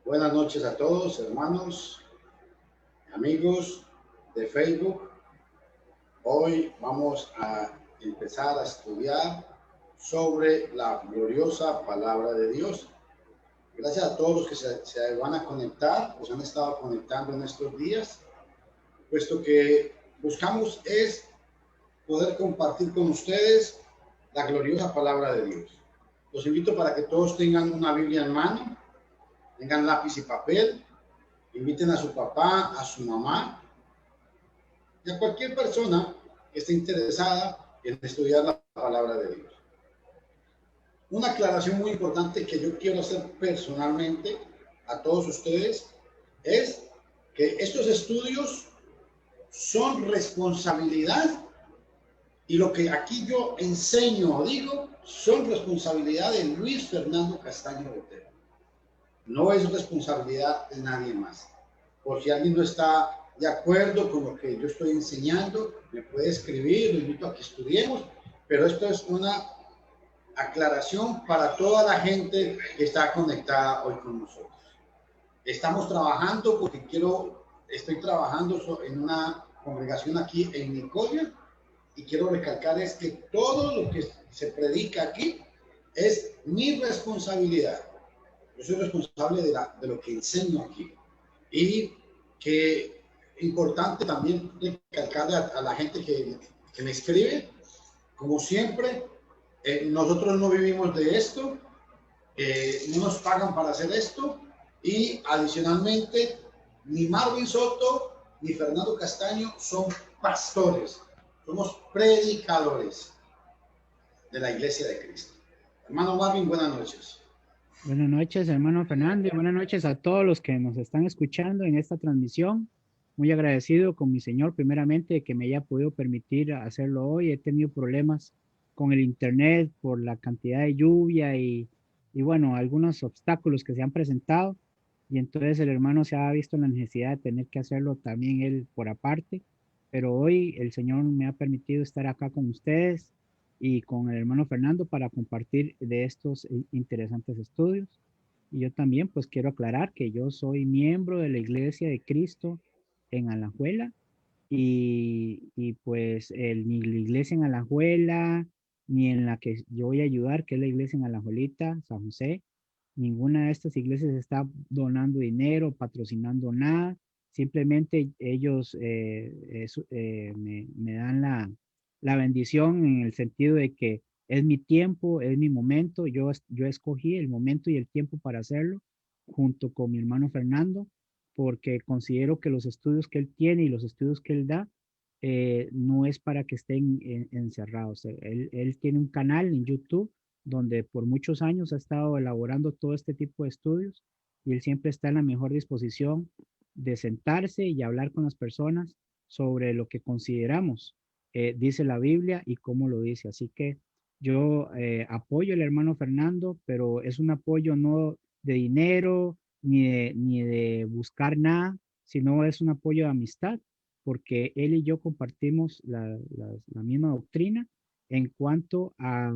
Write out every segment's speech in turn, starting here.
Buenas noches a todos, hermanos, amigos de Facebook. Hoy vamos a empezar a estudiar sobre la gloriosa palabra de Dios. Gracias a todos los que se van a conectar, pues han estado conectando en estos días, puesto que buscamos es poder compartir con ustedes la gloriosa palabra de Dios. Los invito para que todos tengan una Biblia en mano, tengan lápiz y papel, inviten a su papá, a su mamá y a cualquier persona que esté interesada en estudiar la palabra de Dios. Una aclaración muy importante que yo quiero hacer personalmente a todos ustedes es que estos estudios son responsabilidad y lo que aquí yo enseño o digo son responsabilidad de Luis Fernando Castaño Botero. No es responsabilidad de nadie más. Por si alguien no está de acuerdo con lo que yo estoy enseñando, me puede escribir, lo invito a que estudiemos, pero esto es una aclaración para toda la gente que está conectada hoy con nosotros. Estamos trabajando porque estoy trabajando en una congregación aquí en Nicoya y quiero recalcar es que todo lo que se predica aquí es mi responsabilidad. Yo soy responsable de lo que enseño aquí. Y que importante también recalcarle a la gente que me escribe, como siempre, nosotros no vivimos de esto, no nos pagan para hacer esto y adicionalmente ni Marvin Soto ni Fernando Castaño son pastores, somos predicadores de la Iglesia de Cristo. Hermano Marvin, buenas noches. Buenas noches, hermano Fernando, y buenas noches a todos los que nos están escuchando en esta transmisión. Muy agradecido con mi Señor, primeramente, que me haya podido permitir hacerlo hoy. He tenido problemas con el internet por la cantidad de lluvia y bueno, algunos obstáculos que se han presentado. Y entonces el hermano se ha visto en la necesidad de tener que hacerlo también él por aparte. Pero hoy el Señor me ha permitido estar acá con ustedes y con el hermano Fernando para compartir de estos interesantes estudios. Y yo también pues quiero aclarar que yo soy miembro de la Iglesia de Cristo en Alajuela y pues ni la iglesia en Alajuela, ni en la que yo voy a ayudar, que es la iglesia en Alajuelita, San José, ninguna de estas iglesias está donando dinero, patrocinando nada, simplemente ellos me dan la bendición en el sentido de que es mi tiempo, es mi momento, yo escogí el momento y el tiempo para hacerlo junto con mi hermano Fernando porque considero que los estudios que él tiene y los estudios que él da no es para que estén encerrados. Él tiene un canal en YouTube donde por muchos años ha estado elaborando todo este tipo de estudios y él siempre está en la mejor disposición de sentarse y hablar con las personas sobre lo que consideramos dice la Biblia y cómo lo dice. Así que yo apoyo al hermano Fernando, pero es un apoyo no de dinero ni de buscar nada, sino es un apoyo de amistad, porque él y yo compartimos la misma doctrina en cuanto a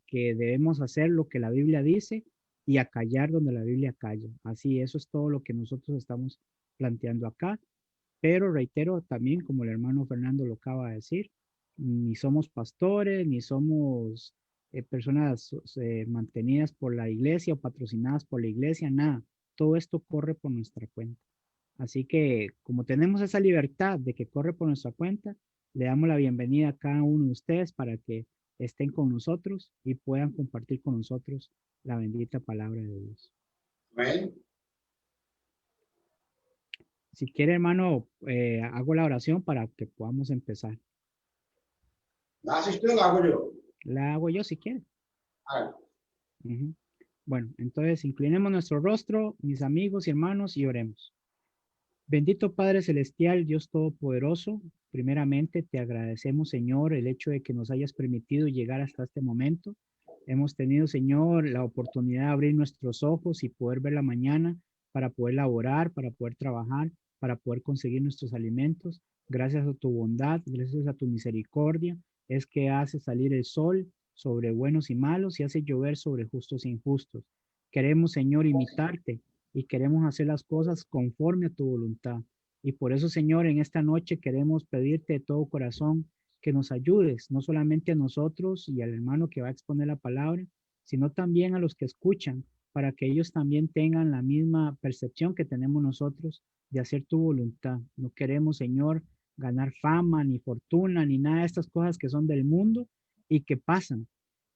que debemos hacer lo que la Biblia dice y a callar donde la Biblia calla. Así, eso es todo lo que nosotros estamos planteando acá. Pero reitero también, como el hermano Fernando lo acaba de decir, ni somos pastores, ni somos personas mantenidas por la iglesia o patrocinadas por la iglesia, nada. Todo esto corre por nuestra cuenta. Así que como tenemos esa libertad de que corre por nuestra cuenta, le damos la bienvenida a cada uno de ustedes para que estén con nosotros y puedan compartir con nosotros la bendita palabra de Dios. Amén. Si quiere, hermano, hago la oración para que podamos empezar. ¿La hace usted o la hago yo? La hago yo si quiere. Ah, Ujú. Bueno, entonces inclinemos nuestro rostro, mis amigos y hermanos, y oremos. Bendito Padre Celestial, Dios Todopoderoso, primeramente te agradecemos, Señor, el hecho de que nos hayas permitido llegar hasta este momento. Hemos tenido, Señor, la oportunidad de abrir nuestros ojos y poder ver la mañana para poder laborar, para poder trabajar, para poder conseguir nuestros alimentos. Gracias a tu bondad, gracias a tu misericordia, es que hace salir el sol sobre buenos y malos y hace llover sobre justos e injustos. Queremos, Señor, imitarte y queremos hacer las cosas conforme a tu voluntad. Y por eso, Señor, en esta noche queremos pedirte de todo corazón que nos ayudes, no solamente a nosotros y al hermano que va a exponer la palabra, sino también a los que escuchan, para que ellos también tengan la misma percepción que tenemos nosotros de hacer tu voluntad. No queremos, Señor, ganar fama, ni fortuna, ni nada de estas cosas que son del mundo y que pasan.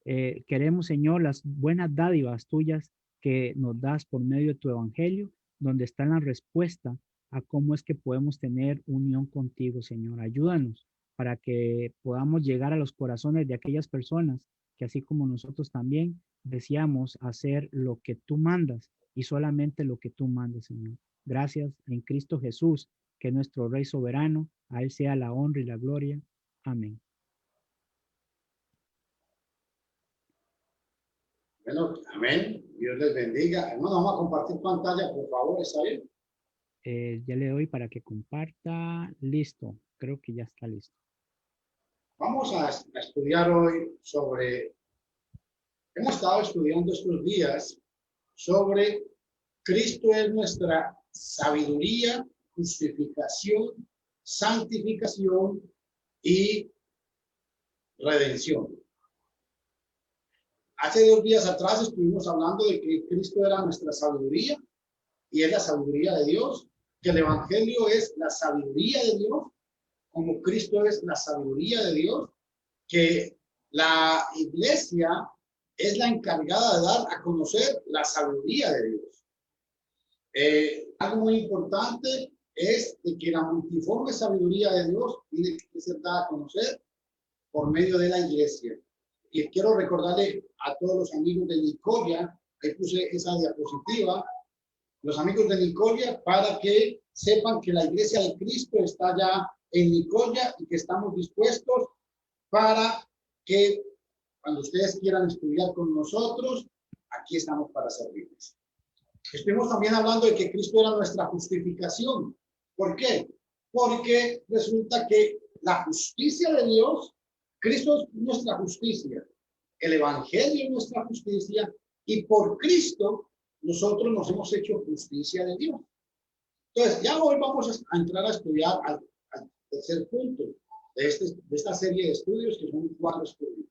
Queremos, Señor, las buenas dádivas tuyas que nos das por medio de tu evangelio, donde está la respuesta a cómo es que podemos tener unión contigo, Señor. Ayúdanos para que podamos llegar a los corazones de aquellas personas que así como nosotros también deseamos hacer lo que tú mandas y solamente lo que tú mandas, Señor. Gracias en Cristo Jesús, que es nuestro Rey soberano. A Él sea la honra y la gloria. Amén. Bueno, amén. Dios les bendiga. Hermano, vamos a compartir pantalla, por favor, ¿está bien? Ya le doy para que comparta. Listo. Creo que ya está listo. Vamos a estudiar hoy hemos estado estudiando estos días sobre Cristo es nuestra sabiduría, justificación, santificación y redención. Hace 2 días atrás estuvimos hablando de que Cristo era nuestra sabiduría y es la sabiduría de Dios, que el Evangelio es la sabiduría de Dios, como Cristo es la sabiduría de Dios, que la iglesia es la encargada de dar a conocer la sabiduría de Dios. Algo muy importante es de que la multiforme sabiduría de Dios tiene que ser dada a conocer por medio de la iglesia. Y quiero recordarle a todos los amigos de Nicoya, ahí puse esa diapositiva, los amigos de Nicoya, para que sepan que la iglesia de Cristo está ya en Nicoya y que estamos dispuestos para que cuando ustedes quieran estudiar con nosotros, aquí estamos para servirles. Estuvimos también hablando de que Cristo era nuestra justificación. ¿Por qué? Porque resulta que la justicia de Dios, Cristo es nuestra justicia, el Evangelio es nuestra justicia y por Cristo nosotros nos hemos hecho justicia de Dios. Entonces, ya hoy vamos a entrar a estudiar al tercer punto de esta serie de estudios, que son 4 estudios.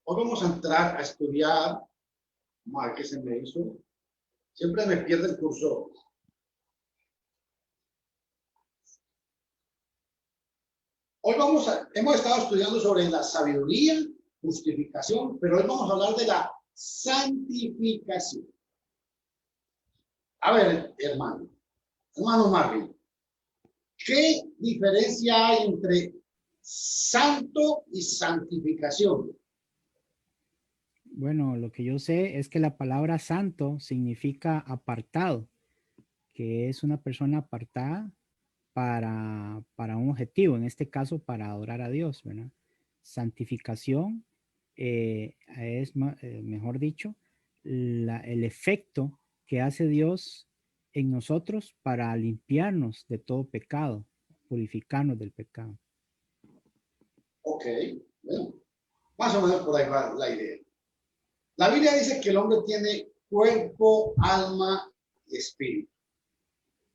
Hoy vamos a entrar a estudiar, mal que se me hizo, siempre me pierde el cursor. Hoy hemos estado estudiando sobre la sabiduría, justificación, pero hoy vamos a hablar de la santificación. A ver, hermano Marvin, ¿qué diferencia hay entre santo y santificación? Bueno, lo que yo sé es que la palabra santo significa apartado, que es una persona apartada para un objetivo, en este caso para adorar a Dios, ¿verdad? Santificación es, mejor dicho, el efecto que hace Dios en nosotros para limpiarnos de todo pecado, purificarnos del pecado. Ok, bueno, más o menos por ahí va la idea. La Biblia dice que el hombre tiene cuerpo, alma y espíritu.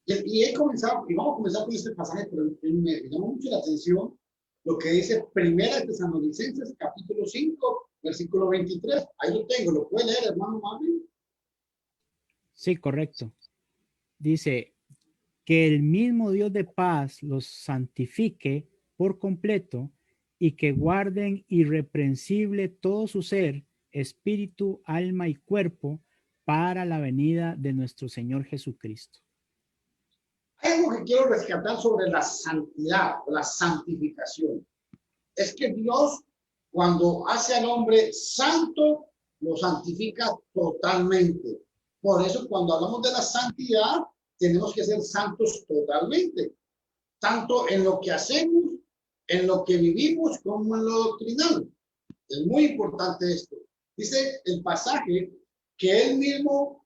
Y vamos a comenzar con este pasaje, pero me llamó mucho la atención lo que dice Primera de Tesalonicenses, capítulo 5, versículo 23. Ahí lo tengo, ¿lo puede leer, hermano Marvin? Sí, correcto. Dice, que el mismo Dios de paz los santifique por completo y que guarden irreprensible todo su ser, espíritu, alma y cuerpo para la venida de nuestro Señor Jesucristo. Hay algo que quiero rescatar sobre la santidad, la santificación. Es que Dios, cuando hace al hombre santo, lo santifica totalmente. Por eso, cuando hablamos de la santidad, tenemos que ser santos totalmente, tanto en lo que hacemos, en lo que vivimos, como en lo doctrinal. Es muy importante esto. Dice el pasaje que el mismo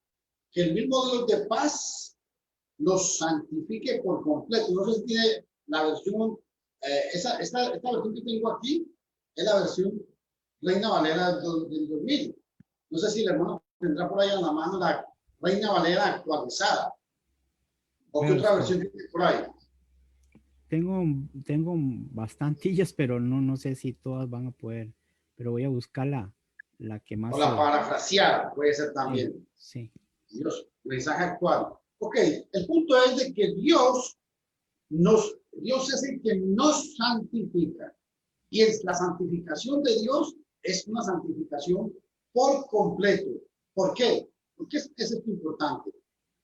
Dios de paz los santifique por completo. No sé si tiene la versión, esta versión que tengo aquí es la versión Reina Valera del 2000. No sé si el hermano tendrá por ahí en la mano la Reina Valera actualizada. ¿O qué otra versión tiene por ahí? Tengo bastantillas, pero no sé si todas van a poder. Pero voy a buscar la que O más la se... parafraseada puede ser Sí, también. sí. Dios, mensaje actual. Ok, el punto es de que Dios es el que nos santifica. Y la santificación de Dios es una santificación por completo. ¿Por qué? Porque es importante.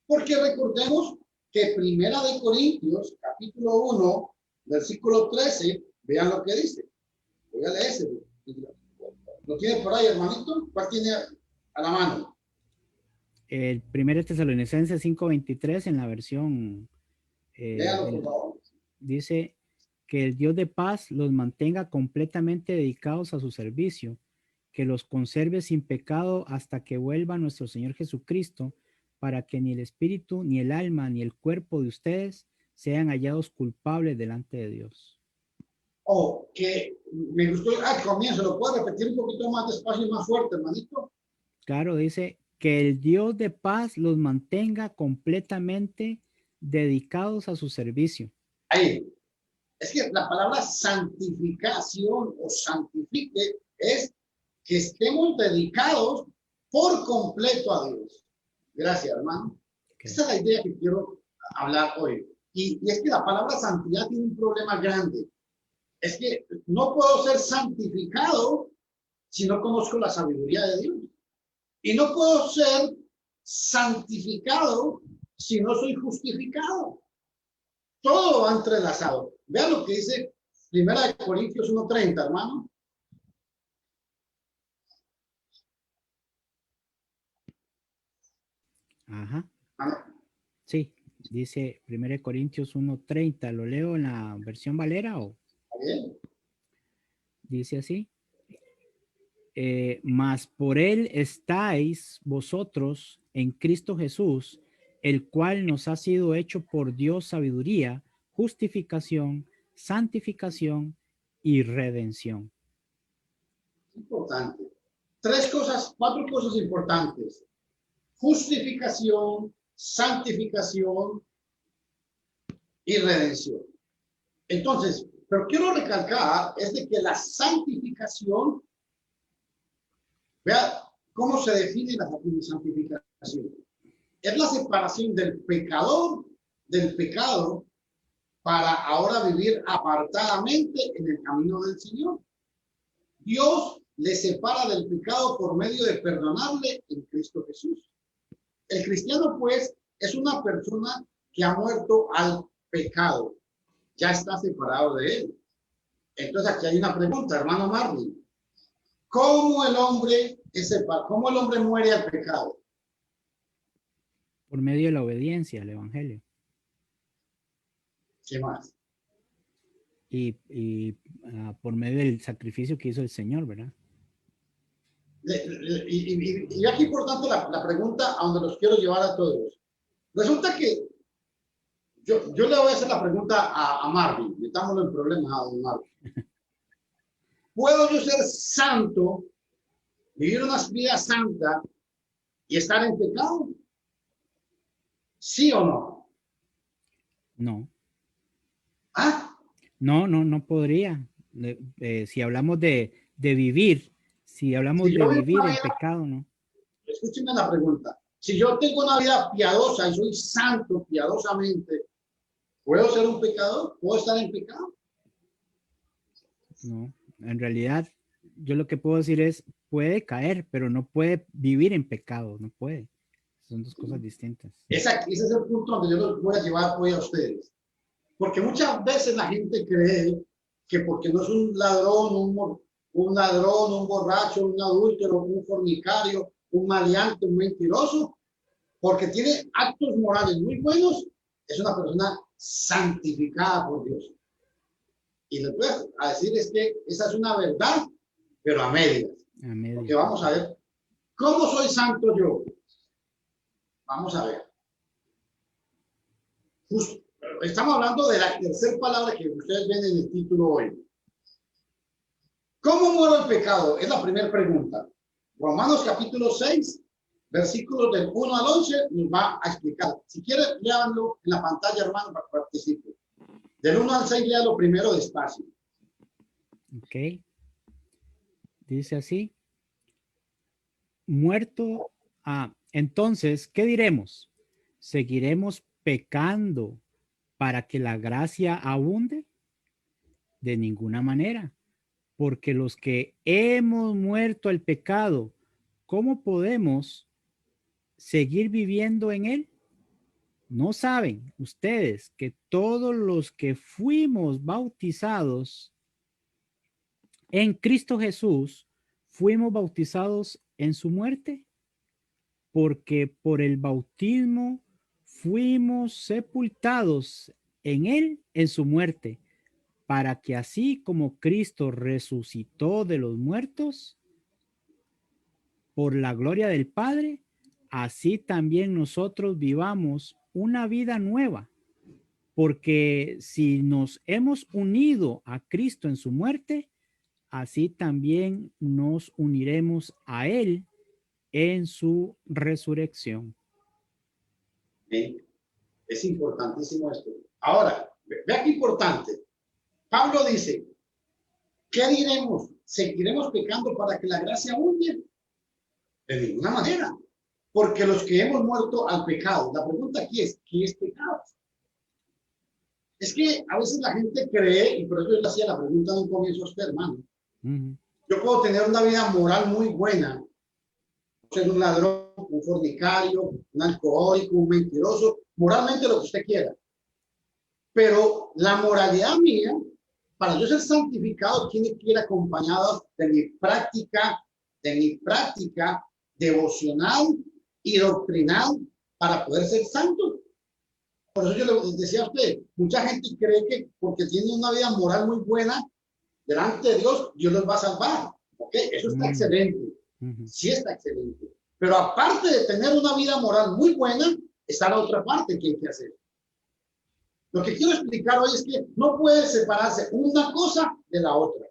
Porque recordemos que Primera de Corintios, capítulo 1, versículo 13, vean lo que dice. Voy a leer. ¿Lo tiene por ahí, hermanito? ¿Cuál tiene a la mano? El 1 Tesalonicenses 5:23 en la versión Léalo, por favor. dice que el Dios de paz los mantenga completamente dedicados a su servicio, que los conserve sin pecado hasta que vuelva nuestro Señor Jesucristo, para que ni el espíritu, ni el alma, ni el cuerpo de ustedes sean hallados culpables delante de Dios. Oh, que me gustó al comienzo, ¿lo puedo repetir un poquito más despacio y más fuerte, hermanito? Claro, dice que el Dios de paz los mantenga completamente dedicados a su servicio. Ahí. Es que la palabra santificación o santifique es que estemos dedicados por completo a Dios. Gracias, hermano. Okay. Esa es la idea que quiero hablar hoy. Y es que la palabra santidad tiene un problema grande. Es que no puedo ser santificado si no conozco la sabiduría de Dios. Y no puedo ser santificado si no soy justificado. Todo va entrelazado. Vean lo que dice 1 Corintios 1:30, hermano. Ajá. Ah, Sí, dice 1 Corintios 1:30. ¿Lo leo en la versión Valera o? bien. Dice así. Mas por él estáis vosotros en Cristo Jesús, el cual nos ha sido hecho por Dios sabiduría, justificación, santificación y redención. Importante. Cuatro cosas importantes. Justificación, santificación y redención. Entonces, pero quiero recalcar es de que la santificación, vea cómo se define la santificación. Es la separación del pecador del pecado para ahora vivir apartadamente en el camino del Señor. Dios le separa del pecado por medio de perdonarle en Cristo Jesús. El cristiano, pues, es una persona que ha muerto al pecado. Ya está separado de él. Entonces, aquí hay una pregunta, hermano Marvin. ¿Cómo el hombre muere al pecado? Por medio de la obediencia al Evangelio. ¿Qué más? Y por medio del sacrificio que hizo el Señor, ¿verdad? Y aquí importante la pregunta a donde los quiero llevar a todos. Resulta que yo le voy a hacer la pregunta a Marvin. Metámoslo en problemas a don Marvin. ¿Puedo yo ser santo, vivir una vida santa y estar en pecado? ¿Sí o no? No. ¿Ah? No podría. Si hablamos de vivir, si hablamos Si de yo vivo vivir una en vida, pecado, no. escúchenme la pregunta. Si yo tengo una vida piadosa y soy santo piadosamente, ¿puedo ser un pecador? ¿Puedo estar en pecado? No, en realidad, yo lo que puedo decir es, puede caer, pero no puede vivir en pecado, no puede. Son dos cosas distintas. Ese es el punto donde yo los voy a llevar hoy a ustedes. Porque muchas veces la gente cree que porque no es un ladrón, un borracho, un adúltero, un fornicario, un maleante, un mentiroso, porque tiene actos morales muy buenos, es una persona santificada por Dios. Y les voy a decir es que esa es una verdad, pero a medias. A medias. Porque vamos a ver, ¿cómo soy santo yo? Vamos a ver. Justo, estamos hablando de la tercera palabra que ustedes ven en el título hoy. ¿Cómo muero el pecado? Es la primera pregunta. Romanos capítulo 6, versículos del 1 al 11, nos va a explicar. Si quieren, léanlo en la pantalla, hermano, para que participe. Del 1 al 6, léalo primero despacio. Ok. Dice así. Muerto. Entonces, ¿qué diremos? ¿Seguiremos pecando para que la gracia abunde? De ninguna manera. Porque los que hemos muerto al pecado, ¿cómo podemos seguir viviendo en él? ¿No saben ustedes que todos los que fuimos bautizados en Cristo Jesús, fuimos bautizados en su muerte? Porque por el bautismo fuimos sepultados en él, en su muerte, para que así como Cristo resucitó de los muertos por la gloria del Padre, así también nosotros vivamos una vida nueva. Porque si nos hemos unido a Cristo en su muerte, así también nos uniremos a Él en su resurrección. Bien. Es importantísimo esto. Ahora, vea qué importante. Pablo dice, ¿qué diremos? ¿Seguiremos pecando para que la gracia abunde? De ninguna manera. Porque los que hemos muerto al pecado, la pregunta aquí es, ¿qué es pecado? Es que a veces la gente cree, y por eso yo le hacía la pregunta de un comienzo a usted, hermano. Yo puedo tener una vida moral muy buena, ser un ladrón, un fornicario, un alcohólico, un mentiroso, moralmente lo que usted quiera. Pero la moralidad mía, para yo ser santificado, tiene que ir acompañada de mi práctica devocional y doctrinal para poder ser santo. Por eso yo le decía a usted, mucha gente cree que porque tiene una vida moral muy buena delante de Dios, Dios los va a salvar. ¿Ok? Eso está excelente. Sí está excelente. Pero aparte de tener una vida moral muy buena, está la otra parte que hay que hacer. Lo que quiero explicar hoy es que no puede separarse una cosa de la otra,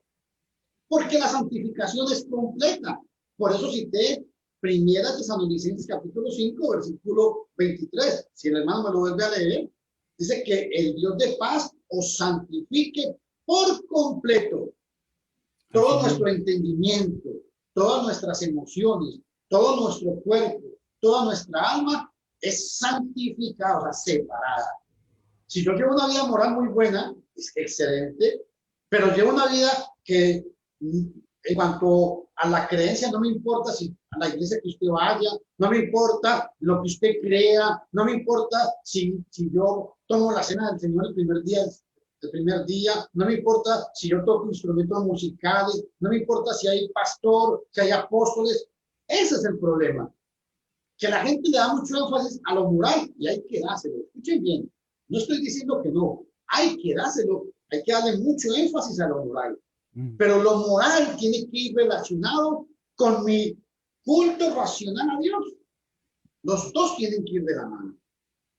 porque la santificación es completa. Por eso cité Primera de Tesalonicenses capítulo 5, versículo 23. Si el hermano me lo vuelve a leer, dice que el Dios de paz os santifique por completo. Todo nuestro entendimiento, todas nuestras emociones, todo nuestro cuerpo, toda nuestra alma es santificada, o sea, separada. Si yo llevo una vida moral muy buena, es excelente, pero llevo una vida que en cuanto a la creencia, no me importa si a la iglesia que usted vaya, no me importa lo que usted crea, no me importa si yo tomo la cena del Señor el primer día, no me importa si yo toco instrumentos musicales, no me importa si hay pastor, si hay apóstoles. Ese es el problema, que la gente le da mucho énfasis a lo moral y hay que dárselo. Escuchen bien, no estoy diciendo que no, hay que dárselo, hay que darle mucho énfasis a lo moral. Pero lo moral tiene que ir relacionado con mi culto racional a Dios. Los dos tienen que ir de la mano.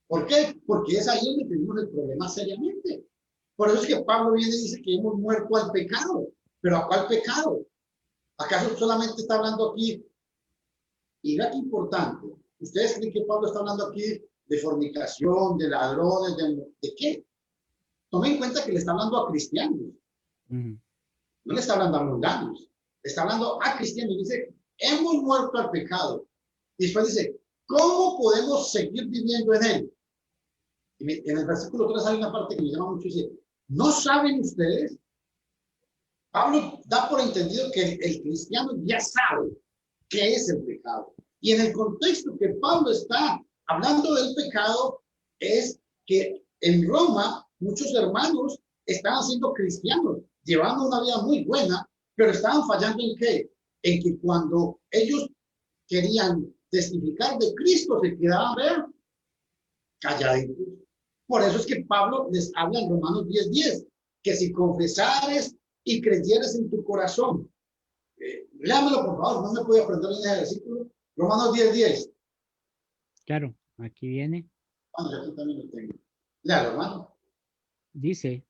¿Por qué? Porque es ahí donde tenemos el problema seriamente. Por eso es que Pablo viene y dice que hemos muerto al pecado. ¿Pero a cuál pecado? ¿Acaso solamente está hablando aquí? Y vea qué importante. ¿Ustedes creen que Pablo está hablando aquí de fornicación, de ladrones, de qué? Tomen en cuenta que le está hablando a cristianos. No le está hablando a mundanos. Le está hablando a cristianos. Dice, hemos muerto al pecado. Y después dice, ¿cómo podemos seguir viviendo en él? Y en el versículo 3 hay una parte que me llama mucho. Dice, ¿no saben ustedes? Pablo da por entendido que el cristiano ya sabe qué es el pecado. Y en el contexto que Pablo está hablando del pecado es que en Roma muchos hermanos estaban siendo cristianos, llevando una vida muy buena, pero estaban fallando en qué? En que cuando ellos querían testificar de Cristo se quedaban calladitos. Por eso es que Pablo les habla en Romanos 10:10, que si confesares y creyeres en tu corazón, léamelo por favor, no me puedo aprender en ese versículo. Romanos 10:10. Claro, aquí viene. Bueno, yo aquí también lo tengo. Léalo, hermano. Dice,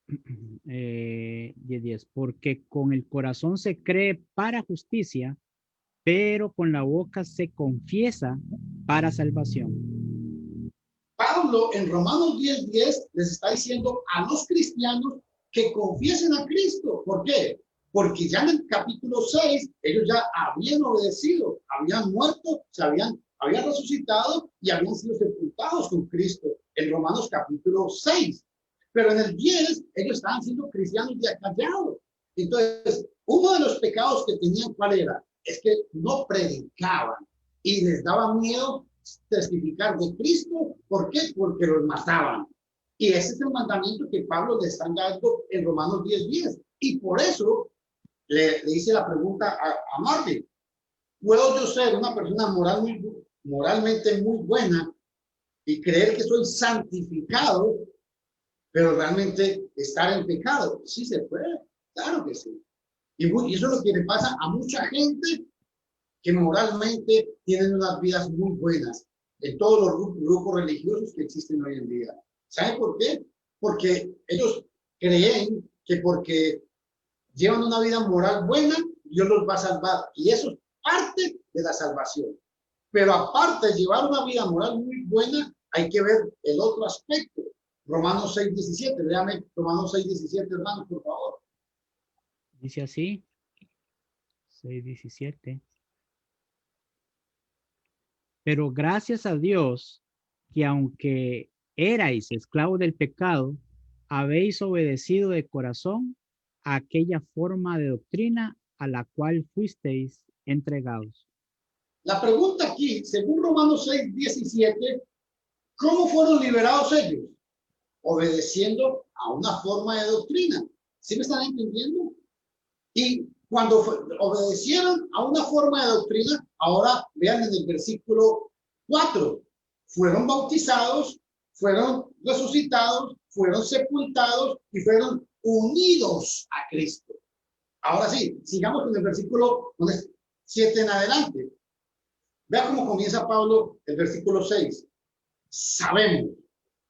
10, porque con el corazón se cree para justicia, pero con la boca se confiesa para salvación. Pablo en Romanos 10:10 les está diciendo a los cristianos que confiesen a Cristo. ¿Por qué? Porque ya en el capítulo 6 ellos ya habían obedecido, habían muerto, habían resucitado y habían sido sepultados con Cristo en Romanos capítulo 6. Pero en el 10 ellos estaban siendo cristianos ya callados. Entonces, uno de los pecados que tenían, ¿cuál era? Es que no predicaban y les daba miedo testificar de Cristo. ¿Por qué? Porque los mataban. Y ese es el mandamiento que Pablo le está dando en Romanos 10:10. Y por eso le hice la pregunta a Marvin. ¿Puedo yo ser una persona moralmente muy buena y creer que soy santificado, pero realmente estar en pecado? Sí se puede, claro que sí. Y eso es lo que le pasa a mucha gente que moralmente tienen unas vidas muy buenas en todos los grupos religiosos que existen hoy en día. ¿Saben por qué? Porque ellos creen que porque llevan una vida moral buena, Dios los va a salvar. Y eso es parte de la salvación. Pero aparte de llevar una vida moral muy buena, hay que ver el otro aspecto. Romanos 6:17. Léame Romanos 6:17, hermanos, por favor. Dice así, 6:17. Pero gracias a Dios que aunque erais esclavos del pecado, habéis obedecido de corazón a aquella forma de doctrina a la cual fuisteis entregados. La pregunta aquí, según Romanos 6:17, ¿cómo fueron liberados ellos? Obedeciendo a una forma de doctrina. ¿Sí me están entendiendo? Y cuando obedecieron a una forma de doctrina, ahora vean en el versículo 4, fueron bautizados, fueron resucitados, fueron sepultados y fueron unidos a Cristo. Ahora sí, sigamos con el versículo 7 en adelante. Vea cómo comienza Pablo el versículo 6. Sabemos.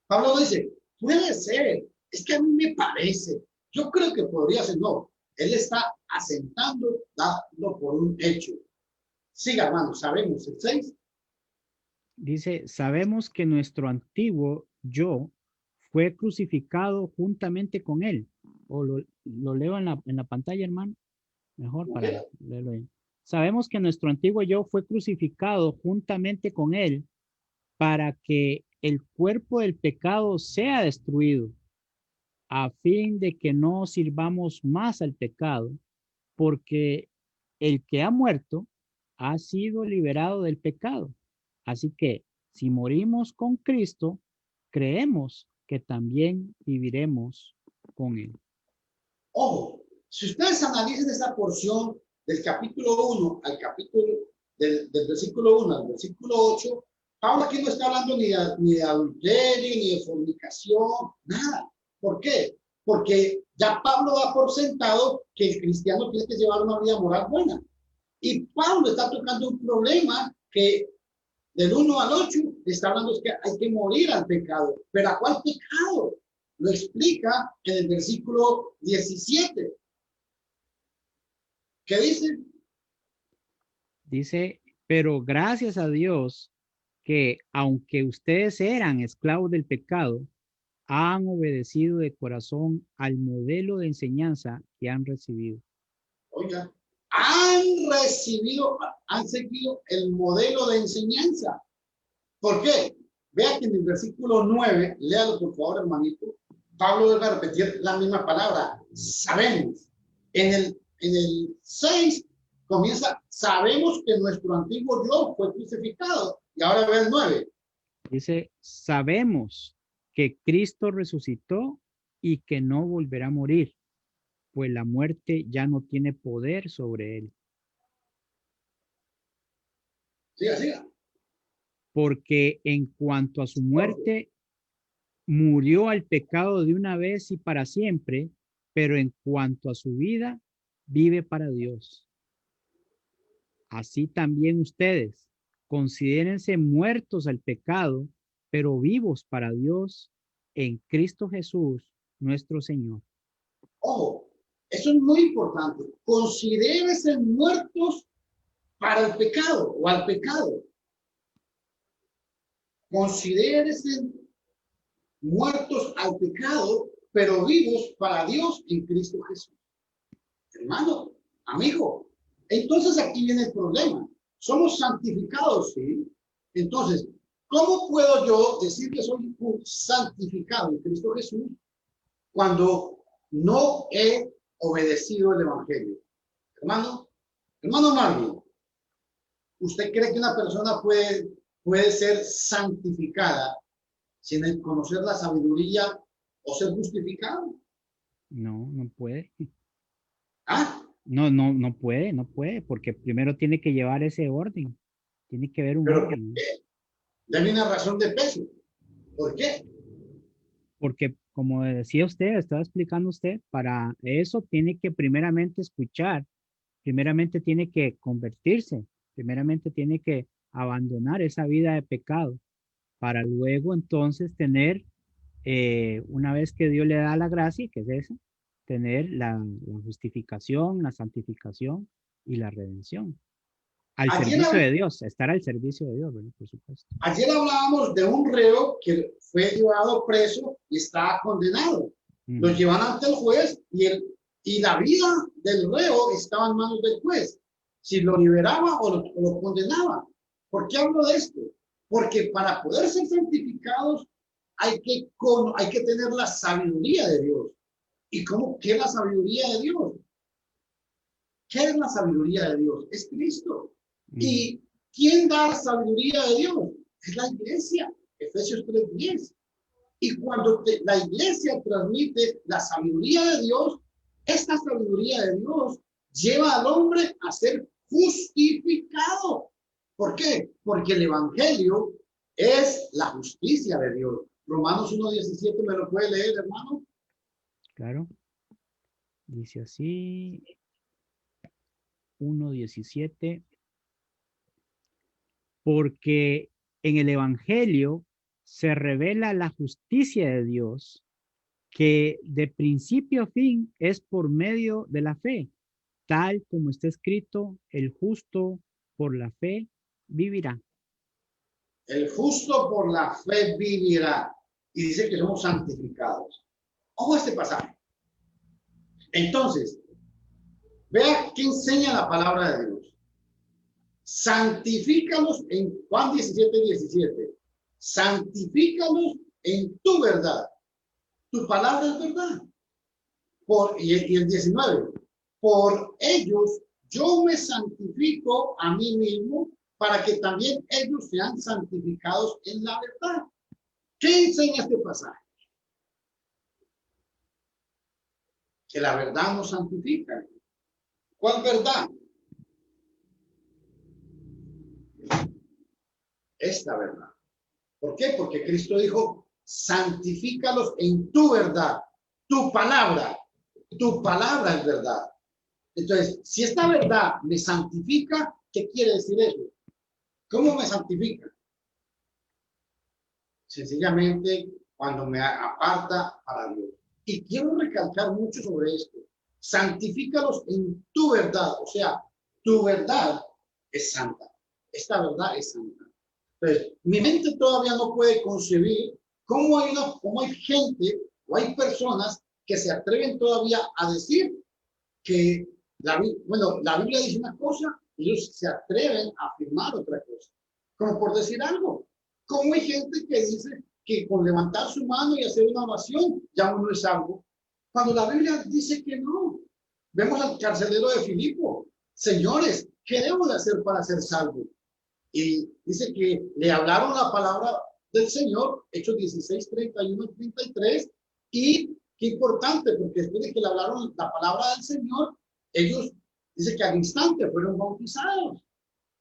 Pablo dice, puede ser, es que a mí me parece, yo creo que podría ser, no. Él está asentando, dando por un hecho. Siga, hermano, sabemos el 6. Dice, sabemos que nuestro antiguo yo fue crucificado juntamente con él. O lo leo en la pantalla, hermano. Mejor para leerlo ahí. Sabemos que nuestro antiguo yo fue crucificado juntamente con él para que el cuerpo del pecado sea destruido, a fin de que no sirvamos más al pecado, porque el que ha muerto ha sido liberado del pecado. Así que si morimos con Cristo, creemos que también viviremos con él. Ojo, si ustedes analizan esta porción del capítulo 1 al capítulo del versículo 1 al versículo 8, Pablo aquí no está hablando ni de adulterio, ni de fornicación, nada. ¿Por qué? Porque ya Pablo da por sentado que el cristiano tiene que llevar una vida moral buena. Y Pablo está tocando un problema que del 1 al 8 está hablando es que hay que morir al pecado. ¿Pero a cuál pecado? Lo explica en el versículo 17. ¿Qué dice? Dice, pero gracias a Dios que aunque ustedes eran esclavos del pecado, han obedecido de corazón al modelo de enseñanza que han recibido. Oiga, han seguido el modelo de enseñanza. ¿Por qué? Vea que en el versículo 9, léalo por favor, hermanito. Pablo vuelve a repetir la misma palabra, sabemos. En el 6 comienza, sabemos que nuestro antiguo yo fue crucificado. Y ahora ve el 9. Dice, sabemos que Cristo resucitó y que no volverá a morir, pues la muerte ya no tiene poder sobre él. Siga, siga. Porque en cuanto a su muerte, murió al pecado de una vez y para siempre, pero en cuanto a su vida, vive para Dios. Así también ustedes, considérense muertos al pecado, pero vivos para Dios en Cristo Jesús, nuestro Señor. Ojo, eso es muy importante. Considérense muertos para el pecado o al pecado. Considérense muertos al pecado, pero vivos para Dios en Cristo Jesús. Hermano, amigo, entonces aquí viene el problema. Somos santificados, ¿sí? Entonces, ¿cómo puedo yo decir que soy un santificado en Cristo Jesús cuando no he obedecido el Evangelio? Hermano Marvin, ¿usted cree que una persona puede ser santificada sin conocer la sabiduría o ser justificado? No, no puede. ¿Ah? No puede, porque primero tiene que llevar ese orden. Tiene que haber un ¿Pero por orden, ¿no? qué? Dame una razón de peso. ¿Por qué? Porque como decía usted, estaba explicando usted, para eso tiene que primeramente escuchar, primeramente tiene que convertirse, primeramente tiene que abandonar esa vida de pecado, para luego entonces tener, una vez que Dios le da la gracia, que es esa, tener la justificación, la santificación y la redención. Al servicio Ayer, de Dios, estar al servicio de Dios, ¿verdad? Por supuesto. ayer hablábamos de un reo que fue llevado preso y estaba condenado. Lo Ujú. llevan ante el juez y la vida del reo estaba en manos del juez. Si lo liberaba o lo condenaba. ¿Por qué hablo de esto? Porque para poder ser santificados hay que tener la sabiduría de Dios. ¿Y qué es la sabiduría de Dios? ¿Qué es la sabiduría de Dios? Es Cristo. Ujú. ¿Y quién da la sabiduría de Dios? Es la iglesia. Efesios 3:10. Y cuando la iglesia transmite la sabiduría de Dios, esta sabiduría de Dios lleva al hombre a ser justificado. ¿Por qué? Porque el evangelio es la justicia de Dios. Romanos 1:17, ¿me lo puede leer, hermano? Claro, dice así, 1:17, porque en el Evangelio se revela la justicia de Dios, que de principio a fin es por medio de la fe, tal como está escrito, el justo por la fe vivirá. El justo por la fe vivirá. Y dice que somos santificados. Ojo este pasaje. Entonces, vea qué enseña la palabra de Dios. Santifícalos en Juan 17:17. Santifícalos en tu verdad. Tu palabra es verdad. Y el 19. Por ellos yo me santifico a mí mismo para que también ellos sean santificados en la verdad. ¿Qué enseña este pasaje? Que la verdad nos santifica. ¿Cuál verdad? Esta verdad. ¿Por qué? Porque Cristo dijo, santifícalos en tu verdad, tu palabra es verdad. Entonces, si esta verdad me santifica, ¿qué quiere decir eso? ¿Cómo me santifica? Sencillamente cuando me aparta para Dios. Y quiero recalcar mucho sobre esto. Santifícalos en tu verdad, o sea, tu verdad es santa. Esta verdad es santa. Entonces, mi mente todavía no puede concebir cómo hay gente o hay personas que se atreven todavía a decir que la Biblia dice una cosa y ellos se atreven a afirmar otra cosa. Como por decir algo. ¿Cómo hay gente que dice que con levantar su mano y hacer una oración ya uno es salvo? Cuando la Biblia dice que no. Vemos al carcelero de Filipo. Señores, ¿qué debo de hacer para ser salvo? Y dice que le hablaron la palabra del Señor, Hechos 16:31-33, y qué importante, porque después de que le hablaron la palabra del Señor, ellos, dice que al instante fueron bautizados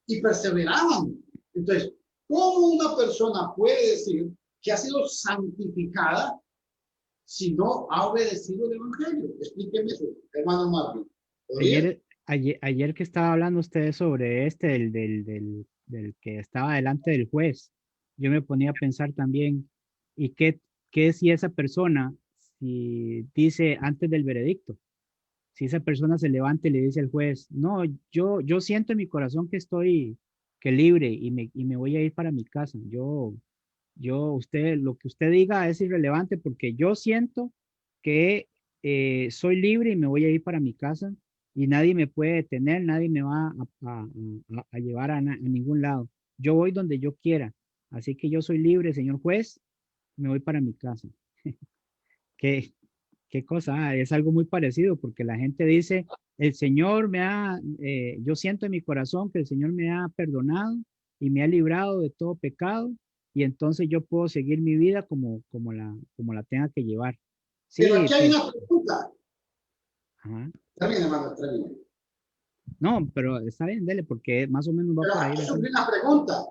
y perseveraban. Entonces, ¿cómo una persona puede decir que ha sido santificada si no ha obedecido el Evangelio? Explíqueme eso, hermano Marvin. ¿Podría? Ayer que estaba hablando usted sobre del que estaba delante del juez, yo me ponía a pensar también, ¿y qué si esa persona si dice antes del veredicto, si esa persona se levanta y le dice al juez, no, yo siento en mi corazón que estoy que libre y me voy a ir para mi casa. Lo que usted diga es irrelevante porque yo siento que soy libre y me voy a ir para mi casa y nadie me puede detener, nadie me va a llevar a ningún lado. Yo voy donde yo quiera. Así que yo soy libre, señor juez, me voy para mi casa. ¿Qué, qué cosa? Es algo muy parecido porque la gente dice, el Señor yo siento en mi corazón que el Señor me ha perdonado y me ha librado de todo pecado y entonces yo puedo seguir mi vida como la tenga que llevar. Pero Sí, aquí hay una pregunta. ajá. Termine, hermano, termine. No, pero está bien, dele, porque más o menos va Pero por ahí. aquí surge una pregunta.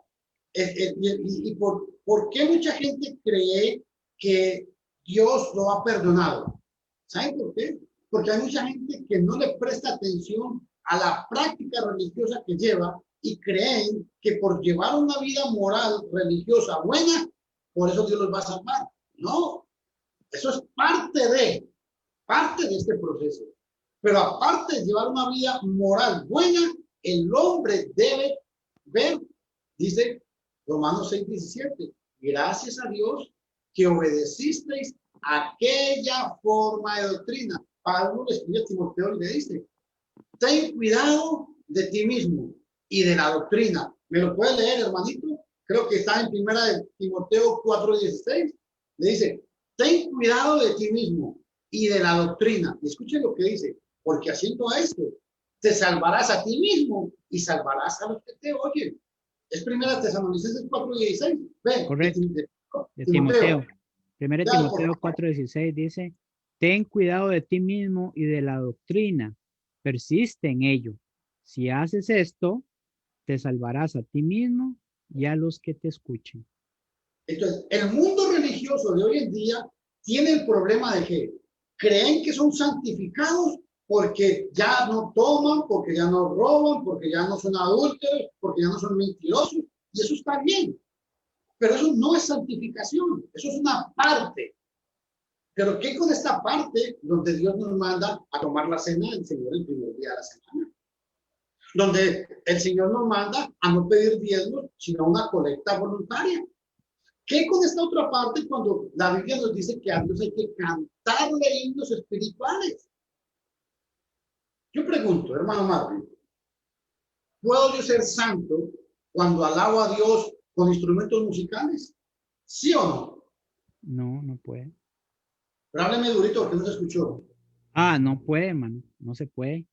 ¿Y por qué mucha gente cree que Dios lo ha perdonado? ¿Saben por qué? Porque hay mucha gente que no le presta atención a la práctica religiosa que lleva y creen que por llevar una vida moral religiosa buena, por eso Dios los va a salvar. No, eso es parte de este proceso. Pero aparte de llevar una vida moral buena, el hombre debe ver, dice Romanos 6:17, gracias a Dios que obedecisteis aquella forma de doctrina. Pablo le escribe a Timoteo y le dice, ten cuidado de ti mismo y de la doctrina. ¿Me lo puede leer, hermanito? Creo que está en primera de Timoteo 4:16. Le dice, ten cuidado de ti mismo y de la doctrina. Y escuchen lo que dice, porque haciendo esto, te salvarás a ti mismo y salvarás a los que te oyen. Es primera Tesalonicenses 4:16. Ve, Correcto, de Timoteo. Timoteo. Primero Timoteo 4:16 dice, ten cuidado de ti mismo y de la doctrina, persiste en ello. Si haces esto, te salvarás a ti mismo y a los que te escuchen. Entonces, el mundo religioso de hoy en día tiene el problema de que creen que son santificados porque ya no toman, porque ya no roban, porque ya no son adúlteros, porque ya no son mentirosos, y eso está bien. Pero eso no es santificación, eso es una parte. Pero ¿qué con esta parte donde Dios nos manda a tomar la cena del Señor el primer día de la semana? Donde el Señor nos manda a no pedir diezmos, sino una colecta voluntaria. ¿Qué con esta otra parte cuando la Biblia nos dice que a Dios hay que cantarle himnos espirituales? Yo pregunto, hermano Marvin, ¿puedo yo ser santo cuando alabo a Dios con instrumentos musicales? ¿Sí o no? No, no puede. Pero hábleme durito porque no se escuchó. Ah, no puede, mano. No se puede.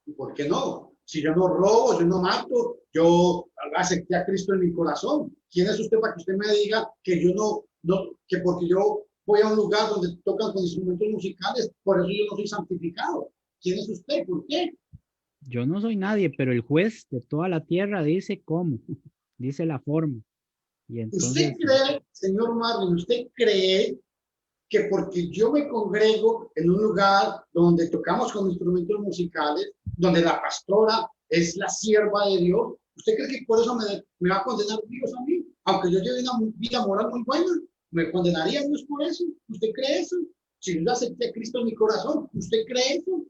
¿Y por qué no? Si yo no robo, yo no mato, yo acepté a Cristo en mi corazón. ¿Quién es usted para que usted me diga que yo que porque yo voy a un lugar donde tocan con instrumentos musicales, por eso yo no soy santificado? ¿Quién es usted? ¿Por qué? Yo no soy nadie, pero el juez de toda la tierra dice cómo, dice la forma. Y ¿Usted entonces, cree, señor Marvin, usted cree que porque yo me congrego en un lugar donde tocamos con instrumentos musicales, donde la pastora es la sierva de Dios, ¿usted cree que por eso me va a condenar Dios a mí? Aunque yo lleve una vida moral muy buena, ¿me condenaría Dios por eso? ¿Usted cree eso? Si yo acepté a Cristo en mi corazón, ¿usted cree eso?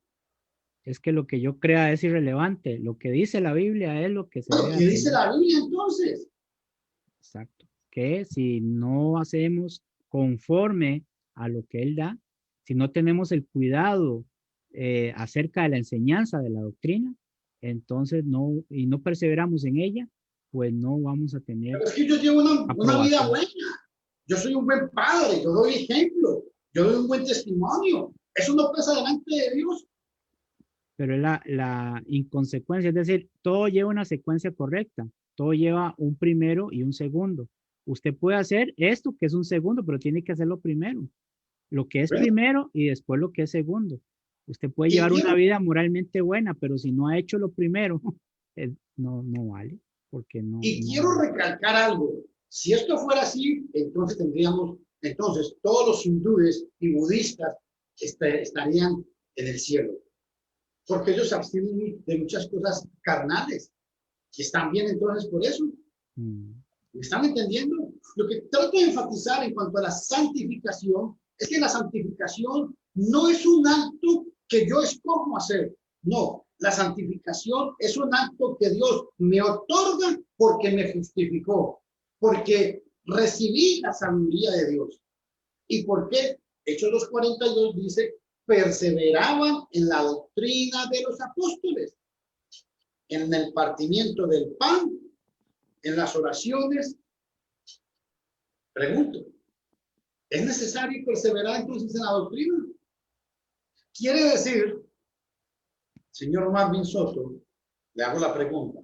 es que lo que yo crea es irrelevante. Lo que dice la Biblia es lo que se Bueno, debe ¿qué dice hacer. la Biblia entonces? Exacto. Que si no hacemos conforme a lo que Él da, si no tenemos el cuidado acerca de la enseñanza de la doctrina, entonces no perseveramos en ella, pues no vamos a tener Pero es que yo llevo una vida aprobación. buena. Yo soy un buen padre, yo doy ejemplo, yo doy un buen testimonio. Eso no pasa delante de Dios. Pero es la inconsecuencia, es decir, todo lleva una secuencia correcta, todo lleva un primero y un segundo. Usted puede hacer esto que es un segundo, pero tiene que hacerlo primero. Lo que es Bueno, primero y después lo que es segundo. Usted puede y llevar una quiero, vida moralmente buena, pero si no ha hecho lo primero, no vale, porque y quiero recalcar algo. Si esto fuera así, entonces todos los hindúes y budistas estarían en el cielo, porque ellos se abstienen de muchas cosas carnales, que están bien entonces por eso. mm, ¿Me están entendiendo? Lo que trato de enfatizar en cuanto a la santificación Es que la santificación no es un acto que yo escojo hacer. No, la santificación es un acto que Dios me otorga porque me justificó, porque recibí la sabiduría de Dios. ¿Y por qué? Hechos 2:42 dice, perseveraban en la doctrina de los apóstoles, en el partimiento del pan, en las oraciones. Pregunto, ¿es necesario perseverar entonces en la doctrina? Quiere decir, señor Marvin Soto, le hago la pregunta,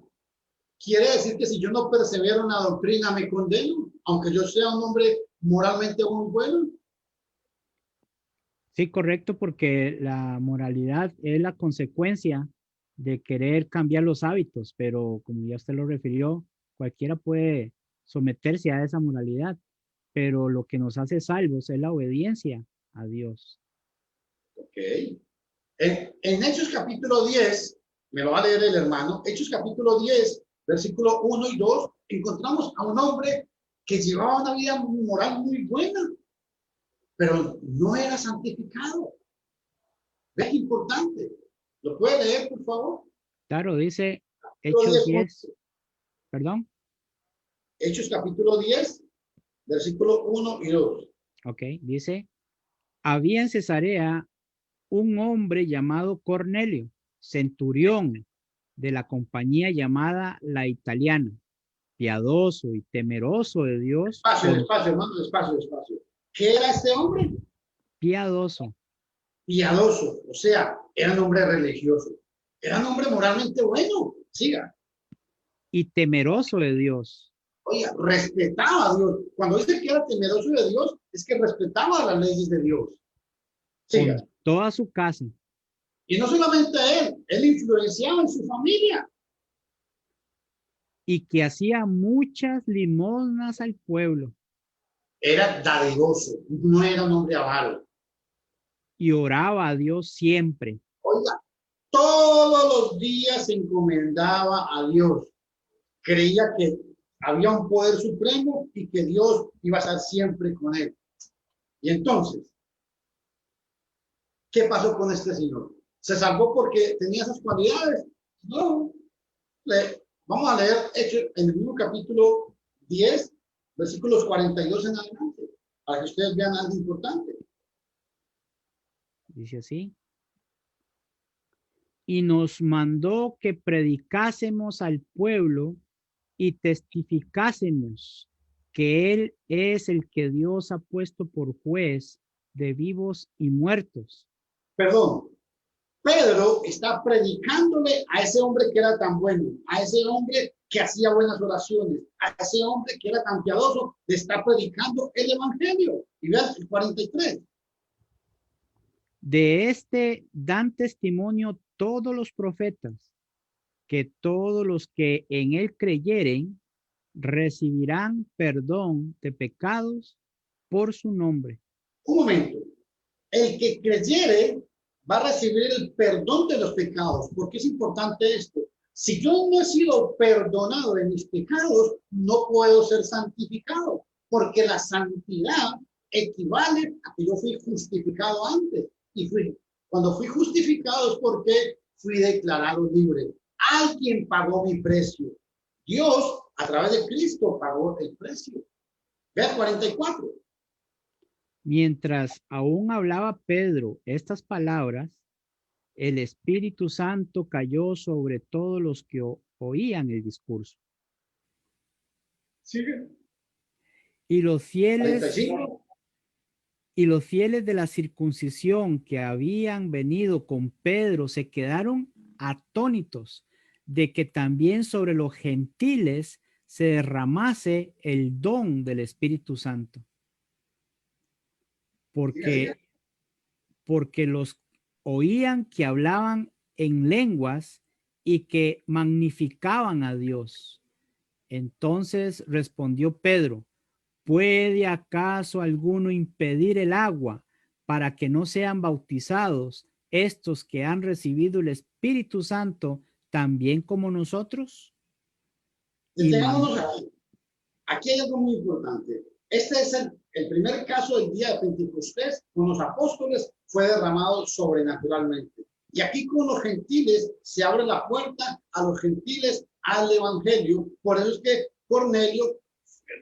¿quiere decir que si yo no persevero en la doctrina me condeno, aunque yo sea un hombre moralmente muy bueno? Sí, correcto, porque la moralidad es la consecuencia de querer cambiar los hábitos, pero como ya usted lo refirió, cualquiera puede someterse a esa moralidad, pero lo que nos hace salvos es la obediencia a Dios. Ok. En Hechos capítulo 10, me lo va a leer el hermano, Hechos capítulo 10, versículo 1 y 2, encontramos a un hombre que llevaba una vida moral muy buena, pero no era santificado. ¿Ves qué importante? ¿Lo puede leer, por favor? Claro, dice Capítulo Hechos 10, 10, perdón, Hechos capítulo 10, versículo 1 y 2. ok, dice, había en Cesarea un hombre llamado Cornelio, centurión de la compañía llamada La Italiana, piadoso y temeroso de Dios, Despacio, despacio, hermano, despacio, despacio. ¿Qué era este hombre? piadoso Piadoso, o sea, era un hombre religioso, era un hombre moralmente bueno. Siga. y temeroso de Dios, Oiga, respetaba a Dios. Cuando dice que era temeroso de Dios, es que respetaba las leyes de Dios. Siga. con toda su casa, Y no solamente él influenciaba en su familia. y que hacía muchas limosnas al pueblo, Era dadivoso, no era un hombre avaro. y oraba a Dios siempre. Oiga, todos los días se encomendaba a Dios. Creía que había un poder supremo y que Dios iba a estar siempre con él. Y entonces, ¿qué pasó con este señor? ¿Se salvó porque tenía esas cualidades? No. Vamos a leer Hechos en el mismo capítulo 10, versículos 42 en adelante, para que ustedes vean algo importante. Dice así. Y nos mandó que predicásemos al pueblo y testificásemos que Él es el que Dios ha puesto por juez de vivos y muertos. Perdón, Pedro está predicándole a ese hombre que era tan bueno, a ese hombre que hacía buenas oraciones, a ese hombre que era tan piadoso, le está predicando el evangelio. Y vean el 43. De este dan testimonio todos los profetas, que todos los que en Él creyeren recibirán perdón de pecados por su nombre. Un momento. El que creyere va a recibir el perdón de los pecados. ¿Por qué es importante esto? Si yo no he sido perdonado de mis pecados, no puedo ser santificado, porque la santidad equivale a que yo fui justificado antes. Y cuando fui justificado es porque fui declarado libre. Alguien pagó mi precio. Dios, a través de Cristo, pagó el precio. Vea 44. Mientras aún hablaba Pedro estas palabras, el Espíritu Santo cayó sobre todos los que oían el discurso. Sigue. Y los fieles 45. y los fieles de la circuncisión que habían venido con Pedro se quedaron atónitos de que también sobre los gentiles se derramase el don del Espíritu Santo. Porque los oían que hablaban en lenguas y que magnificaban a Dios. Entonces respondió Pedro: ¿puede acaso alguno impedir el agua para que no sean bautizados estos que han recibido el Espíritu Santo también como nosotros? Detengámonos aquí. Aquí hay algo muy importante. Este es el primer caso del día de Pentecostés con los apóstoles, fue derramado sobrenaturalmente. Y aquí con los gentiles se abre la puerta a los gentiles al evangelio. Por eso es que Cornelio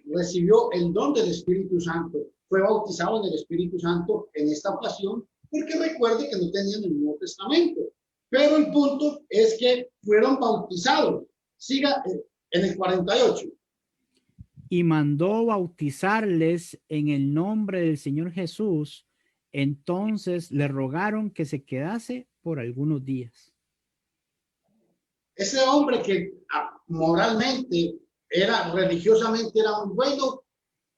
recibió el don del Espíritu Santo. Fue bautizado en el Espíritu Santo en esta ocasión, porque recuerde que no tenían el Nuevo Testamento. Pero el punto es que fueron bautizados. Siga en el 48. Y mandó bautizarles en el nombre del Señor Jesús. Entonces le rogaron que se quedase por algunos días. Ese hombre que moralmente religiosamente era muy bueno,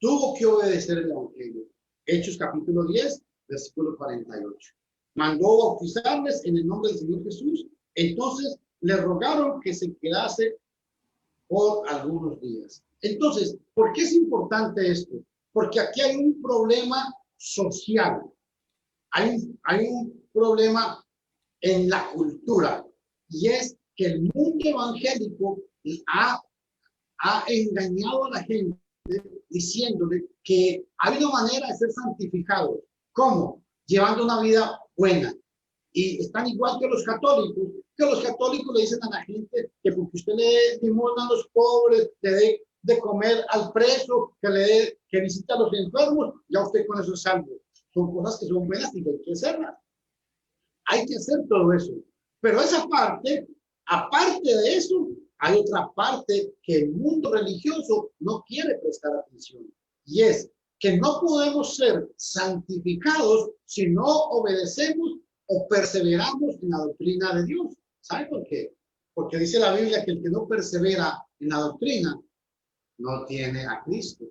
tuvo que obedecer el evangelio. Hechos capítulo 10, versículo 48. Mandó bautizarles en el nombre del Señor Jesús. Entonces le rogaron que se quedase por algunos días. Entonces, ¿por qué es importante esto? Porque aquí hay un problema social. Hay un problema en la cultura, y es que el mundo evangélico ha engañado a la gente diciéndole que hay una manera de ser santificados. ¿Cómo? Llevando una vida buena. Y están igual que los católicos le dicen a la gente que porque usted le dé limosna a los pobres, le dé de comer al preso, que visite a los enfermos, ya usted con eso es salvo. Son cosas que son buenas y hay que hacerlas. Hay que hacer todo eso. Pero esa parte, aparte de eso, hay otra parte que el mundo religioso no quiere prestar atención. Y es que no podemos ser santificados si no obedecemos o perseveramos en la doctrina de Dios. ¿Sabe por qué? Porque dice la Biblia que el que no persevera en la doctrina no tiene a Cristo.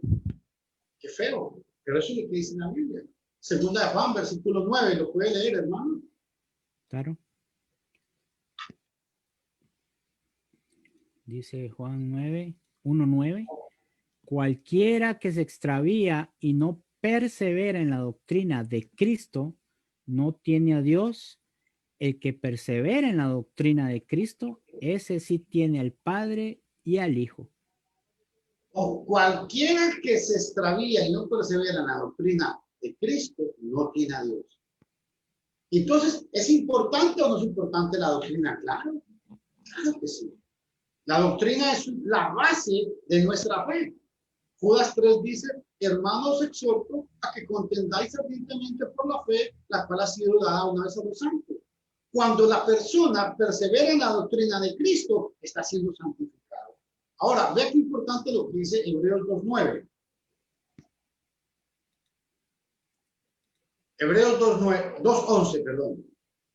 Qué feo, pero eso es lo que dice la Biblia. Segunda de Juan, versículo 9, lo puede leer, hermano. Claro. Dice Juan 9, 1:9. Cualquiera que se extravía y no persevera en la doctrina de Cristo no tiene a Dios. El que persevera en la doctrina de Cristo, ese sí tiene al Padre y al Hijo. O cualquiera que se extravía y no persevera en la doctrina de Cristo no tiene a Dios. Entonces, ¿es importante o no es importante la doctrina? Claro, claro que sí. La doctrina es la base de nuestra fe. Judas 3 dice, hermanos, exhorto a que contendáis ardientemente por la fe, la cual ha sido dada una vez a los santos. Cuando la persona persevera en la doctrina de Cristo, está siendo santificado. Ahora, vea qué importante lo que dice Hebreos 2:9. Hebreos 2:11, perdón.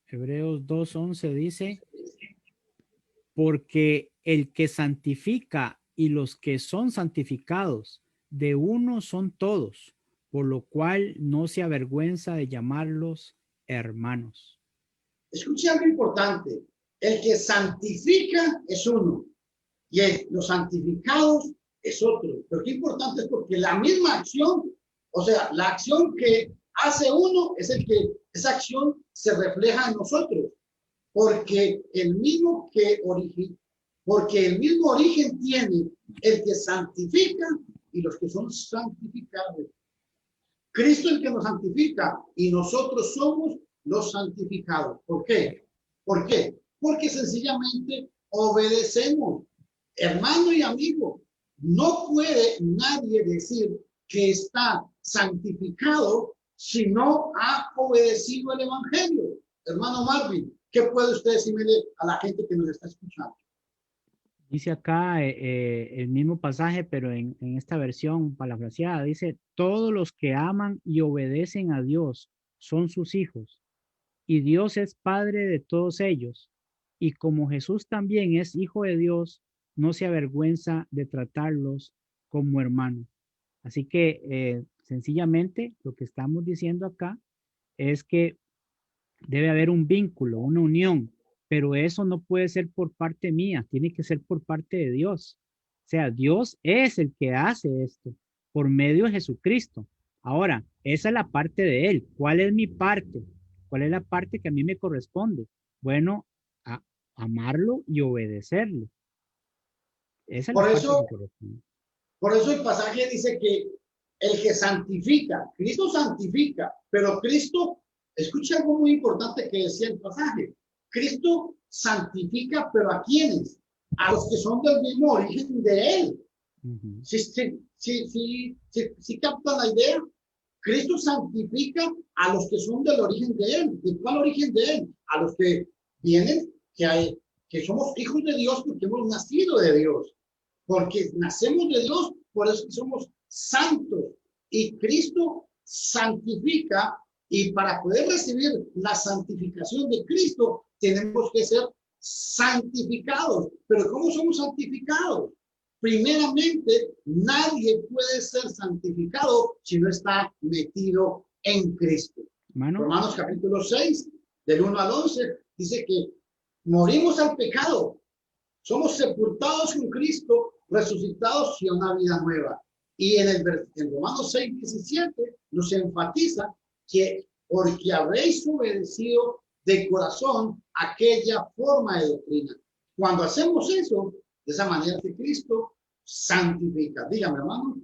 Hebreos 2:11 dice, porque el que santifica y los que son santificados de uno son todos, por lo cual no se avergüenza de llamarlos hermanos. Escuche algo importante. El que santifica es uno y los santificados es otro. Pero qué importante es porque la misma acción, o sea, la acción que hace uno es el que esa acción se refleja en nosotros. Porque el mismo origen tiene el que santifica y los que son santificados. Cristo es el que nos santifica y nosotros somos los santificados. ¿Por qué? ¿Por qué? Porque sencillamente obedecemos. Hermano y amigo, no puede nadie decir que está santificado si no ha obedecido el evangelio. Hermano Marvin, ¿qué puede usted decirle a la gente que nos está escuchando? Dice acá el mismo pasaje, pero en esta versión parafraseada, dice, todos los que aman y obedecen a Dios son sus hijos, y Dios es Padre de todos ellos. Y como Jesús también es Hijo de Dios, no se avergüenza de tratarlos como hermanos. Así que sencillamente lo que estamos diciendo acá es que debe haber un vínculo, una unión, pero eso no puede ser por parte mía, tiene que ser por parte de Dios. O sea, Dios es el que hace esto por medio de Jesucristo. Ahora, esa es la parte de Él. ¿Cuál es mi parte? ¿Cuál es la parte que a mí me corresponde? Bueno, amarlo y obedecerlo. Esa es la parte que me corresponde. Por eso el pasaje dice que el que santifica. Cristo santifica, pero Cristo, escucha algo muy importante que decía el pasaje. Cristo santifica, pero ¿a quiénes? A los que son del mismo origen de Él. ¿Sí captan la idea? Cristo santifica a los que son del origen de Él. ¿De cuál origen de Él? A los que vienen, que somos hijos de Dios porque hemos nacido de Dios. Porque nacemos de Dios, por eso somos santos. Y Cristo santifica, y para poder recibir la santificación de Cristo, tenemos que ser santificados. Pero ¿cómo somos santificados? Primeramente, nadie puede ser santificado si no está metido en Cristo. Romanos capítulo 6, del 1 al 11, dice que morimos al pecado, somos sepultados con Cristo, resucitados y a una vida nueva. Y en Romanos 6, 17 nos enfatiza que porque habréis obedecido de corazón aquella forma de doctrina. Cuando hacemos eso, de esa manera que Cristo santifica. Dígame, hermano.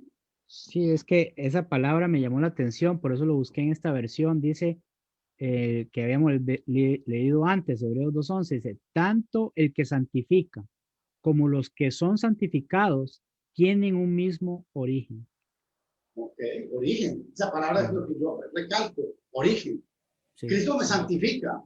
Sí, es que esa palabra me llamó la atención, por eso lo busqué en esta versión. Dice que habíamos leído antes, Hebreos 2:11, dice, tanto el que santifica como los que son santificados tienen un mismo origen. Ok, origen. Esa palabra es lo que yo recalco, origen. Sí. Cristo me santifica,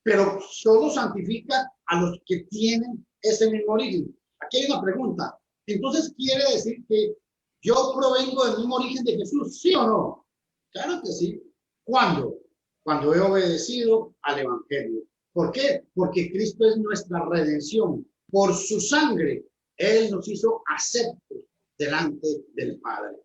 pero solo santifica a los que tienen ese mismo origen. Aquí hay una pregunta. Entonces, ¿quiere decir que yo provengo del mismo origen de Jesús? ¿Sí o no? Claro que sí. ¿Cuándo? Cuando he obedecido al Evangelio. ¿Por qué? Porque Cristo es nuestra redención. Por su sangre, Él nos hizo aceptos delante del Padre.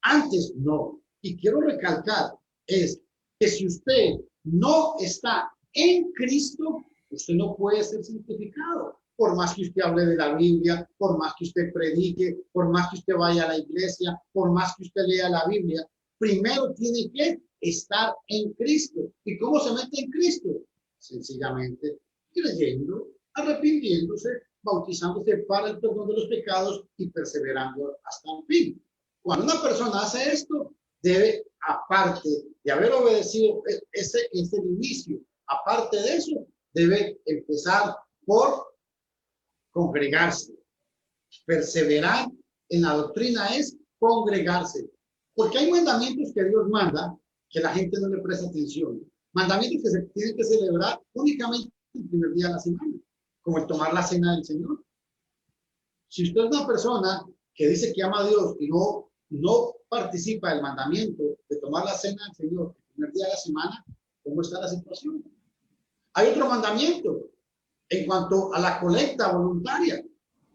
Antes no. Y quiero recalcar, es que si usted no está en Cristo, usted no puede ser santificado. Por más que usted hable de la Biblia, por más que usted predique, por más que usted vaya a la iglesia, por más que usted lea la Biblia, primero tiene que estar en Cristo. ¿Y cómo se mete en Cristo? Sencillamente creyendo, arrepintiéndose, bautizándose para el perdón de los pecados y perseverando hasta el fin. Cuando una persona hace esto, debe, aparte de haber obedecido ese inicio, aparte de eso, debe empezar por congregarse. Perseverar en la doctrina es congregarse. Porque hay mandamientos que Dios manda que la gente no le presta atención. Mandamientos que se tienen que celebrar únicamente el primer día de la semana, como el tomar la cena del Señor. Si usted es una persona que dice que ama a Dios y no participa del mandamiento de tomar la cena del Señor el primer día de la semana, ¿cómo está la situación? Hay otro mandamiento en cuanto a la colecta voluntaria.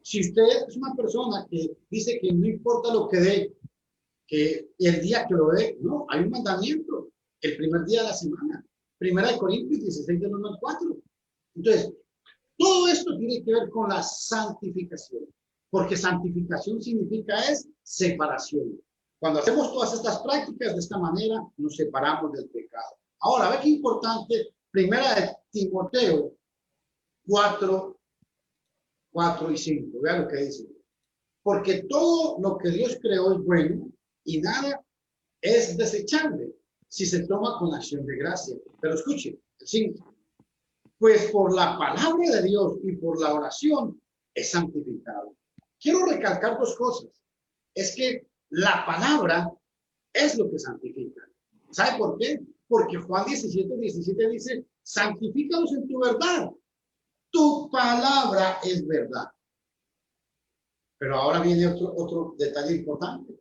Si usted es una persona que dice que no importa lo que dé, que el día que lo dé, no, hay un mandamiento, el primer día de la semana. Primera de Corintios 16, del 1 al 4. Entonces, todo esto tiene que ver con la santificación, porque santificación significa es separación. Cuando hacemos todas estas prácticas de esta manera, nos separamos del pecado. Ahora, ve qué importante, primera de Timoteo 4 y 5. Vea lo que dice. Porque todo lo que Dios creó es bueno y nada es desechable si se toma con acción de gracia. Pero escuche, el 5. Pues por la palabra de Dios y por la oración es santificado. Quiero recalcar dos cosas. Es que la palabra es lo que santifica. ¿Sabe por qué? Porque Juan 17 dice, santifícalos en tu verdad. Tu palabra es verdad. Pero ahora viene otro detalle importante.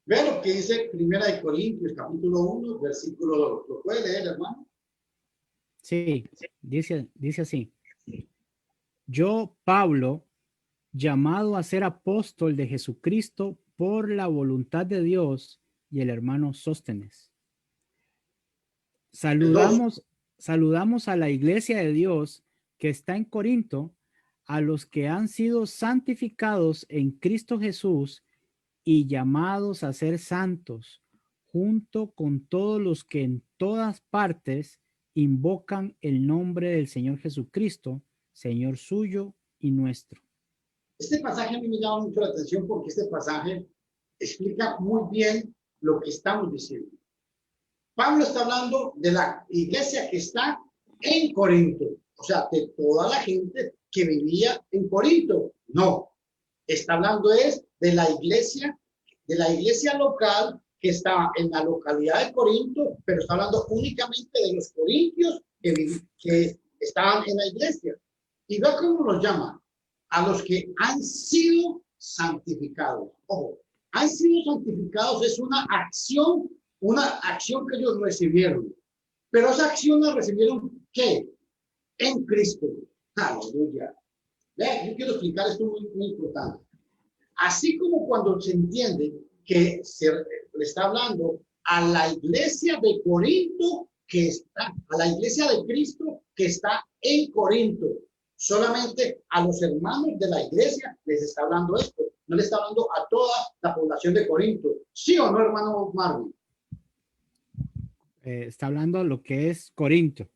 Vean lo que dice Primera de Corintios, capítulo 1, versículo 2. ¿Lo puede leer, hermano? Sí, dice así. Yo, Pablo, llamado a ser apóstol de Jesucristo por la voluntad de Dios, y el hermano Sóstenes. Saludamos a la iglesia de Dios que está en Corinto, a los que han sido santificados en Cristo Jesús y llamados a ser santos, junto con todos los que en todas partes invocan el nombre del Señor Jesucristo, Señor suyo y nuestro. Este pasaje a mí me llama mucho la atención porque este pasaje explica muy bien lo que estamos diciendo. Pablo está hablando de la iglesia que está en Corinto, o sea, de toda la gente que vivía en Corinto. No, está hablando es de la iglesia local que está en la localidad de Corinto, pero está hablando únicamente de los corintios que estaban en la iglesia. Y ve cómo los llama, a los que han sido santificados. Ojo, han sido santificados es una acción que ellos recibieron. Pero esa acción la recibieron, ¿qué? En Cristo. Aleluya. Vean, yo quiero explicar esto muy importante. Así como cuando se entiende que se le está hablando a la iglesia de Corinto que está, a la iglesia de Cristo que está en Corinto, solamente a los hermanos de la iglesia les está hablando esto, no le está hablando a toda la población de Corinto. ¿Sí o no, hermano Marvin? Está hablando de lo que es Corinto.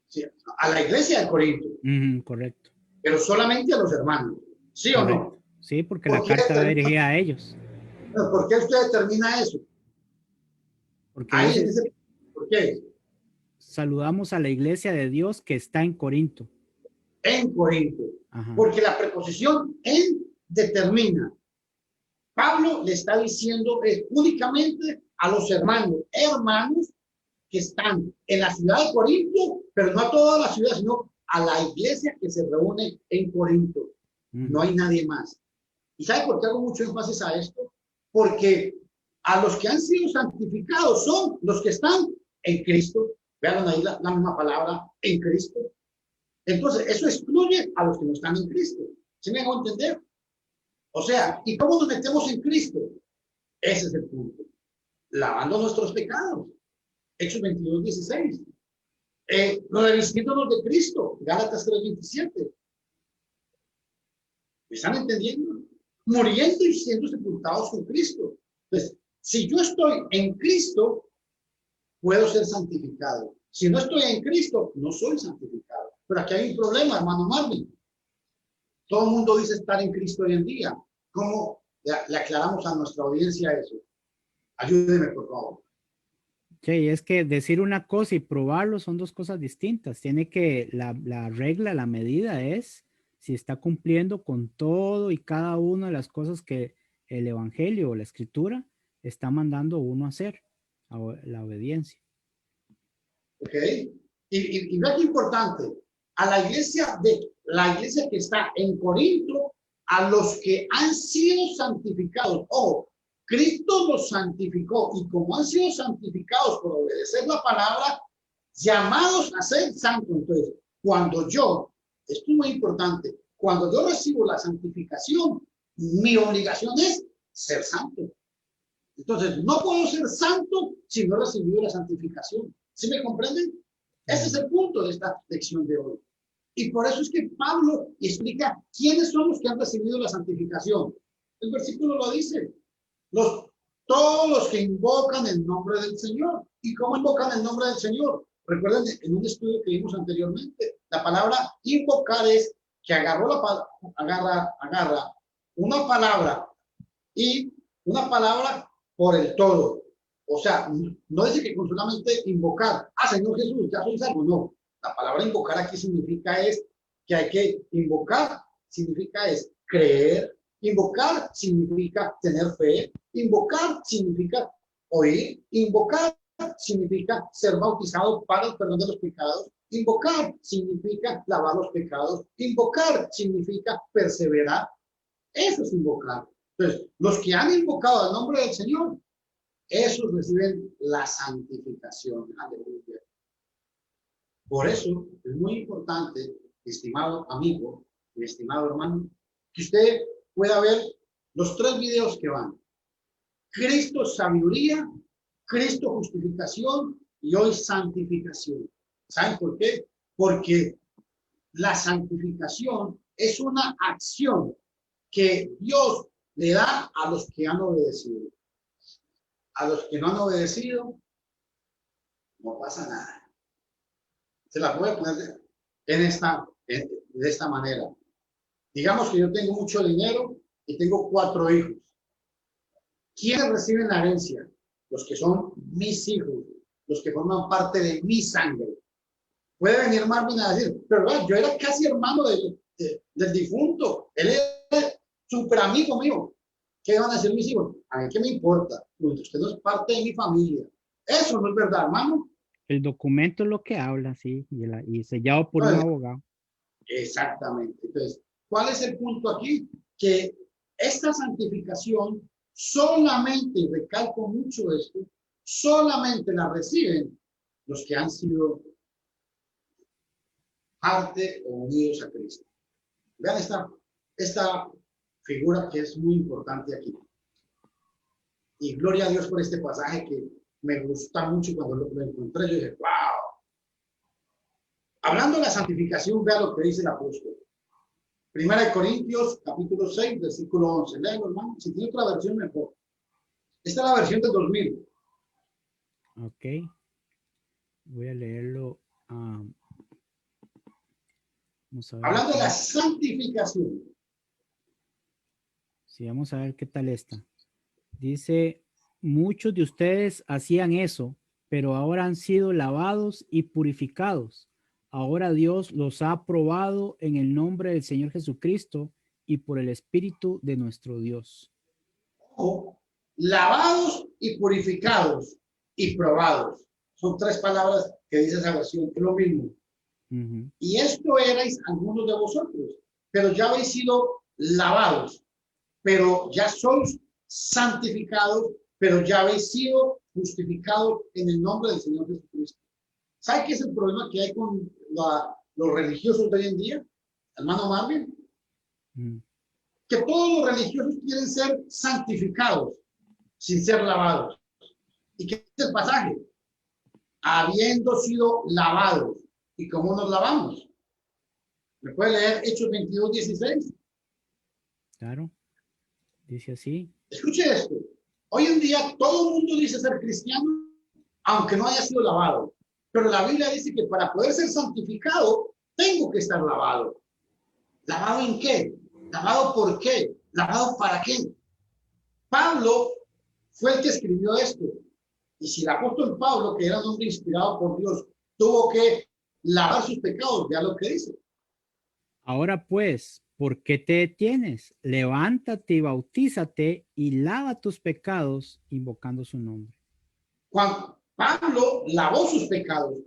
Sí, a la iglesia de Corinto. Correcto. Pero solamente a los hermanos. ¿Sí correcto. o no? Sí, porque la carta va dirigida a ellos. ¿Por qué usted determina eso? Porque ahí dice, ¿por qué? Saludamos a la iglesia de Dios que está en Corinto. En Corinto. Ajá. Porque la preposición en determina. Pablo le está diciendo únicamente a los hermanos que están en la ciudad de Corinto, pero no a toda la ciudad, sino a la iglesia que se reúne en Corinto. No hay nadie más. ¿Y sabe por qué hago mucho énfasis a esto? Porque a los que han sido santificados son los que están en Cristo. Vean ahí la misma palabra, en Cristo. Entonces, eso excluye a los que no están en Cristo. ¿Sí me hago entender? O sea, ¿y cómo nos metemos en Cristo? Ese es el punto. Lavando nuestros pecados. Hechos 22, 16. Revestiéndonos de Cristo. Gálatas 3, 27. ¿Me están entendiendo? Muriendo y siendo sepultados con Cristo. Entonces, si yo estoy en Cristo, puedo ser santificado. Si no estoy en Cristo, no soy santificado. Pero aquí hay un problema, hermano Marvin. Todo el mundo dice estar en Cristo hoy en día. ¿Cómo le aclaramos a nuestra audiencia eso? Ayúdeme, por favor. Sí, es que decir una cosa y probarlo son dos cosas distintas. Tiene que, la regla, la medida es si está cumpliendo con todo y cada una de las cosas que el evangelio o la escritura está mandando a uno a hacer, la obediencia. Ok. Y ve que importante, a la iglesia que está en Corinto, a los que han sido santificados. Cristo los santificó, y como han sido santificados por obedecer la palabra, llamados a ser santos. Entonces, esto es muy importante, cuando yo recibo la santificación, mi obligación es ser santo. Entonces, no puedo ser santo si no he recibido la santificación. ¿Sí me comprenden? Ese es el punto de esta lección de hoy. Y por eso es que Pablo explica quiénes son los que han recibido la santificación. El versículo lo dice. Todos los que invocan el nombre del Señor. ¿Y cómo invocan el nombre del Señor? Recuerden, en un estudio que vimos anteriormente, la palabra invocar es que agarra una palabra y una palabra por el todo. O sea, no dice que con solamente invocar, Señor Jesús, ya soy salvo. No, la palabra invocar aquí significa que hay que invocar, significa creer. Invocar significa tener fe. Invocar significa oír. Invocar significa ser bautizado para el perdón de los pecados. Invocar significa lavar los pecados. Invocar significa perseverar. Eso es invocar. Entonces, los que han invocado el nombre del Señor, esos reciben la santificación. Aleluya. Por eso es muy importante, estimado amigo, mi estimado hermano, que usted pueda ver los 3 videos que van. Cristo sabiduría, Cristo justificación y hoy santificación. ¿Saben por qué? Porque la santificación es una acción que Dios le da a los que han obedecido. A los que no han obedecido, no pasa nada. Se la puede poner de esta manera. Digamos que yo tengo mucho dinero y tengo 4 hijos. ¿Quiénes reciben la herencia? Los que son mis hijos, los que forman parte de mi sangre. Puede venir Marvin a decir, pero yo era casi hermano del difunto, él era súper amigo mío. ¿Qué van a decir mis hijos? A mí qué me importa, usted no es parte de mi familia. Eso no es verdad, hermano. El documento es lo que habla, sí, y sellado por un abogado. Exactamente. Entonces, ¿cuál es el punto aquí? Que esta santificación solamente, y recalco mucho esto, solamente la reciben los que han sido parte o unidos a Cristo. Vean esta figura que es muy importante aquí. Y gloria a Dios por este pasaje que me gusta mucho cuando lo encontré. Yo dije, wow. Hablando de la santificación, vea lo que dice el apóstol. Primera de Corintios, capítulo 6, versículo 11. Léalo, hermano. Si tiene otra versión, mejor. Esta es la versión del 2000. Ok. Voy a leerlo. Vamos a ver. Hablando de la santificación. Sí, vamos a ver qué tal está. Dice, muchos de ustedes hacían eso, pero ahora han sido lavados y purificados. Ahora Dios los ha aprobado en el nombre del Señor Jesucristo y por el Espíritu de nuestro Dios. Lavados y purificados y probados. Son tres palabras que dice esa versión, que es lo mismo. Y esto erais algunos de vosotros, pero ya habéis sido lavados, pero ya sois santificados, pero ya habéis sido justificados en el nombre del Señor Jesucristo. ¿Sabe qué es el problema que hay con los religiosos de hoy en día, hermano Marvin? Que todos los religiosos quieren ser santificados sin ser lavados. ¿Y qué es el pasaje? Habiendo sido lavados. ¿Y cómo nos lavamos? ¿Me puede leer Hechos 22, 16? Claro. Dice así. Escuche esto. Hoy en día todo el mundo dice ser cristiano, aunque no haya sido lavado. Pero la Biblia dice que para poder ser santificado, tengo que estar lavado. ¿Lavado en qué? ¿Lavado por qué? ¿Lavado para qué? Pablo fue el que escribió esto. Y si el apóstol Pablo, que era un hombre inspirado por Dios, tuvo que lavar sus pecados, vea lo que dice. Ahora pues, ¿por qué te detienes? Levántate y bautízate y lava tus pecados invocando su nombre. Cuando Pablo lavó sus pecados,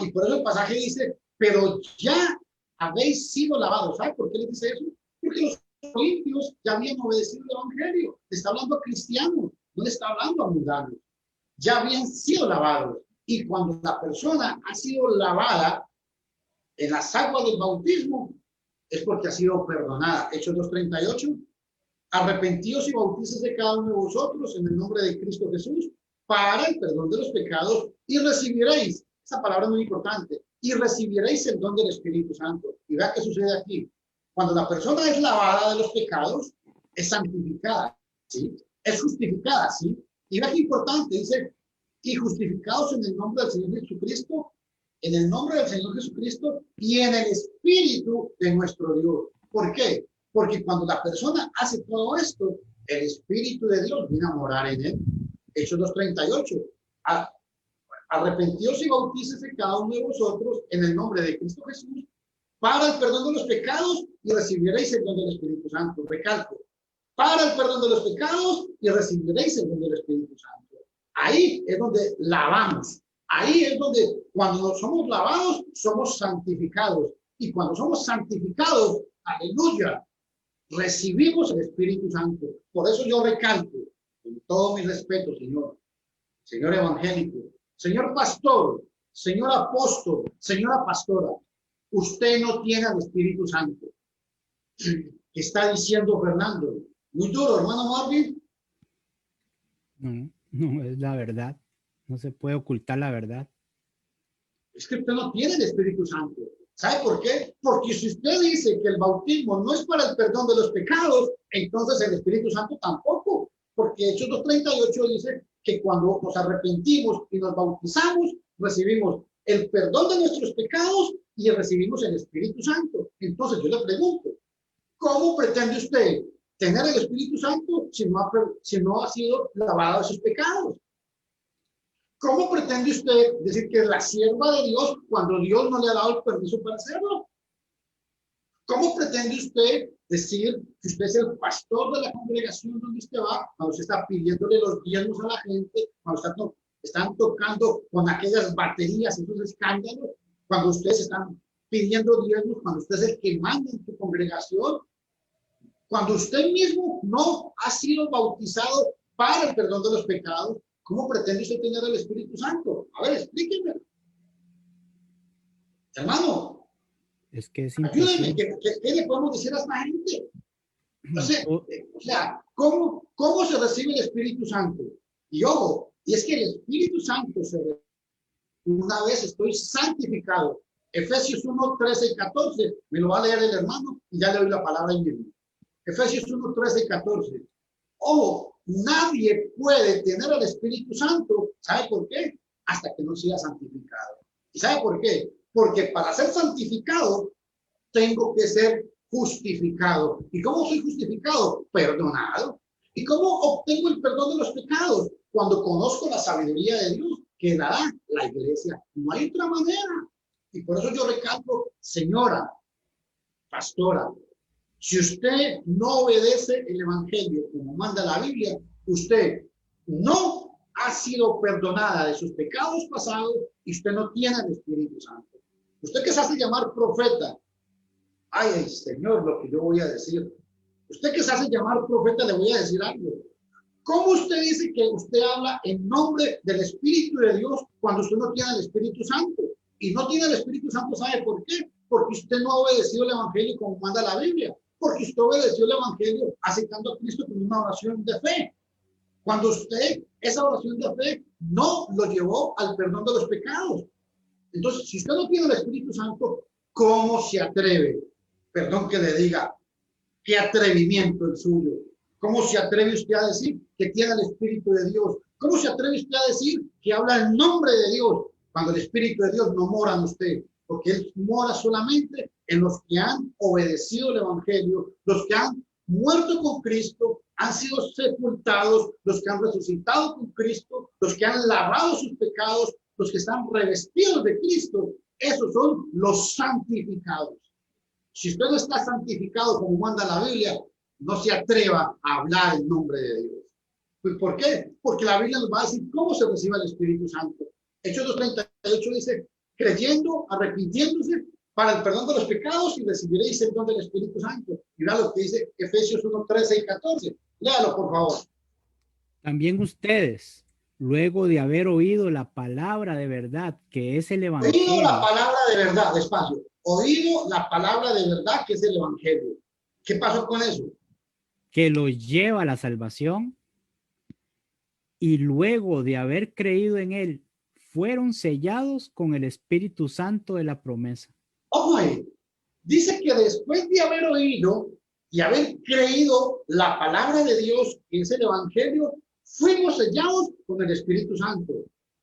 y por eso el pasaje dice, pero ya habéis sido lavados. ¿Sabe por qué le dice eso? Porque los corintios ya habían obedecido el evangelio. Le está hablando a cristianos, no le está hablando a mundanos. Ya habían sido lavados. Y cuando la persona ha sido lavada en las aguas del bautismo, es porque ha sido perdonada. Hechos 2:38. Arrepentíos y bautícese cada uno de vosotros en el nombre de Cristo Jesús para el perdón de los pecados y recibiréis, esa palabra es muy importante, y recibiréis el don del Espíritu Santo. Y vea qué sucede aquí. Cuando la persona es lavada de los pecados, es santificada, ¿sí? Es justificada, ¿sí? Y vea qué importante, dice, y justificados en el nombre del Señor Jesucristo, en el nombre del Señor Jesucristo y en el Espíritu de nuestro Dios. ¿Por qué? Porque cuando la persona hace todo esto, el Espíritu de Dios viene a morar en él. Hechos 2:38. Arrepentíos y bautícese cada uno de vosotros en el nombre de Cristo Jesús para el perdón de los pecados y recibiréis el don del Espíritu Santo. Recalco, para el perdón de los pecados y recibiréis el don del Espíritu Santo. Ahí es donde lavamos. Ahí es donde cuando somos lavados, somos santificados. Y cuando somos santificados, aleluya, recibimos el Espíritu Santo. Por eso yo recalco, con todo mi respeto, señor evangélico, señor pastor, señor apóstol, señora pastora, usted no tiene el Espíritu Santo. ¿Qué está diciendo Fernando? Muy duro, hermano Marvin. No, es la verdad. No se puede ocultar la verdad. Es que usted no tiene el Espíritu Santo. ¿Sabe por qué? Porque si usted dice que el bautismo no es para el perdón de los pecados, entonces el Espíritu Santo tampoco. Porque Hechos 2:38 dice que cuando nos arrepentimos y nos bautizamos, recibimos el perdón de nuestros pecados y recibimos el Espíritu Santo. Entonces yo le pregunto, ¿cómo pretende usted tener el Espíritu Santo si no ha sido lavado de sus pecados? ¿Cómo pretende usted decir que es la sierva de Dios cuando Dios no le ha dado el permiso para hacerlo? ¿Cómo pretende usted decir que usted es el pastor de la congregación donde usted va, cuando usted está pidiéndole los diezmos a la gente, cuando están tocando con aquellas baterías, esos escándalos, cuando ustedes están pidiendo diezmos, cuando usted es el que manda en su congregación, cuando usted mismo no ha sido bautizado para el perdón de los pecados? ¿Cómo pretende usted tener el Espíritu Santo? A ver, explíqueme. Hermano, Es que es ayúdeme, imposible. ¿qué le podemos decir a esta gente? Entonces, o sea, ¿cómo se recibe el Espíritu Santo? Y ojo, y es que el Espíritu Santo una vez estoy santificado. Efesios 1, 13 y 14, me lo va a leer el hermano y ya le doy la palabra ahí mismo. Efesios 1, 13 y 14. Ojo, nadie puede tener al Espíritu Santo, ¿sabe por qué? Hasta que no sea santificado. ¿Y sabe por qué? Porque para ser santificado tengo que ser justificado. ¿Y cómo soy justificado? Perdonado. ¿Y cómo obtengo el perdón de los pecados? Cuando conozco la sabiduría de Dios que la da la iglesia. No hay otra manera. Y por eso yo recalco, señora, pastora, si usted no obedece el evangelio como manda la Biblia, usted no ha sido perdonada de sus pecados pasados y usted no tiene el Espíritu Santo. Usted que se hace llamar profeta, ay, Señor, lo que yo voy a decir. Usted que se hace llamar profeta, le voy a decir algo. ¿Cómo usted dice que usted habla en nombre del Espíritu de Dios cuando usted no tiene el Espíritu Santo? Y no tiene el Espíritu Santo, ¿sabe por qué? Porque usted no ha obedecido el Evangelio como manda la Biblia. Porque usted obedeció el Evangelio aceptando a Cristo con una oración de fe. Cuando usted, esa oración de fe, no lo llevó al perdón de los pecados. Entonces, si usted no tiene el Espíritu Santo, ¿cómo se atreve? Perdón que le diga, qué atrevimiento el suyo. ¿Cómo se atreve usted a decir que tiene el Espíritu de Dios? ¿Cómo se atreve usted a decir que habla en nombre de Dios cuando el Espíritu de Dios no mora en usted? Porque Él mora solamente en los que han obedecido el Evangelio, los que han muerto con Cristo, han sido sepultados, los que han resucitado con Cristo, los que han lavado sus pecados, los que están revestidos de Cristo. Esos son los santificados. Si usted no está santificado como manda la Biblia, no se atreva a hablar en nombre de Dios. Pues, ¿por qué? Porque la Biblia nos va a decir cómo se recibe el Espíritu Santo. Hechos 2:38 dice, creyendo, arrepintiéndose para el perdón de los pecados y recibiréis el don del Espíritu Santo. Mira lo que dice Efesios 1, 13 y 14. Léalo, por favor. También ustedes, luego de haber oído la palabra de verdad, que es el Evangelio. Oído la palabra de verdad, despacio. Oído la palabra de verdad, que es el Evangelio. ¿Qué pasó con eso? Que los lleva a la salvación, y luego de haber creído en él, fueron sellados con el Espíritu Santo de la promesa. Ojo ahí. Dice que después de haber oído y haber creído la palabra de Dios, que es el Evangelio, fuimos sellados con el Espíritu Santo.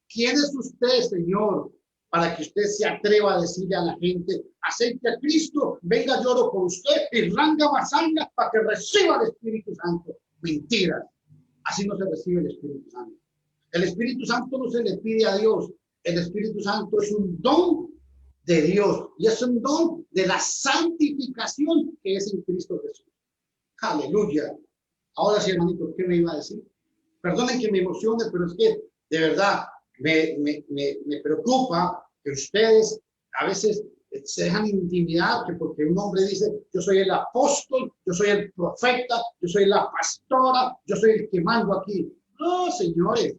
¿Quién es usted, Señor, para que usted se atreva a decirle a la gente, acepte a Cristo, venga, lloro por usted, y ranga masanga para que reciba el Espíritu Santo? Mentira. Así no se recibe el Espíritu Santo. El Espíritu Santo no se le pide a Dios. El Espíritu Santo es un don de Dios y es un don de la santificación que es en Cristo Jesús. Aleluya. Ahora sí, hermanito, ¿qué me iba a decir? Perdonen que me emocione, pero es que de verdad me preocupa que ustedes a veces se dejan intimidar, que porque un hombre dice, yo soy el apóstol, yo soy el profeta, yo soy la pastora, yo soy el que mando aquí. No, señores,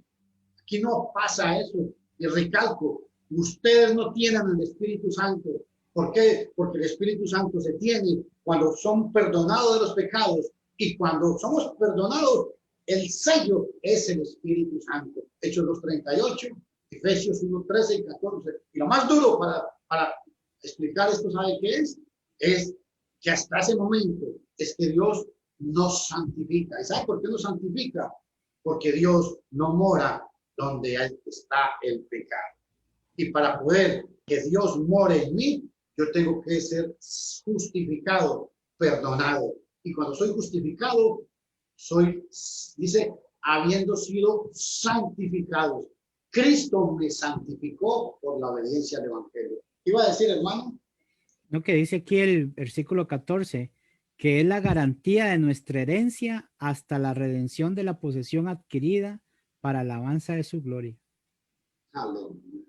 aquí no pasa eso. Y recalco, ustedes no tienen el Espíritu Santo. ¿Por qué? Porque el Espíritu Santo se tiene cuando son perdonados de los pecados, y cuando somos perdonados, el sello es el Espíritu Santo. Hechos 2:38, Efesios 1, 13 y 14. Y lo más duro para explicar esto, ¿sabe qué es? Es que hasta ese momento es que Dios nos santifica. ¿Y sabe por qué nos santifica? Porque Dios no mora donde está el pecado. Y para poder que Dios more en mí, yo tengo que ser justificado, perdonado. Y cuando soy justificado, dice, habiendo sido santificados. Cristo me santificó por la obediencia al Evangelio. ¿Qué iba a decir, hermano? Lo que dice aquí el versículo 14, que es la garantía de nuestra herencia hasta la redención de la posesión adquirida para alabanza de su gloria. Aleluya.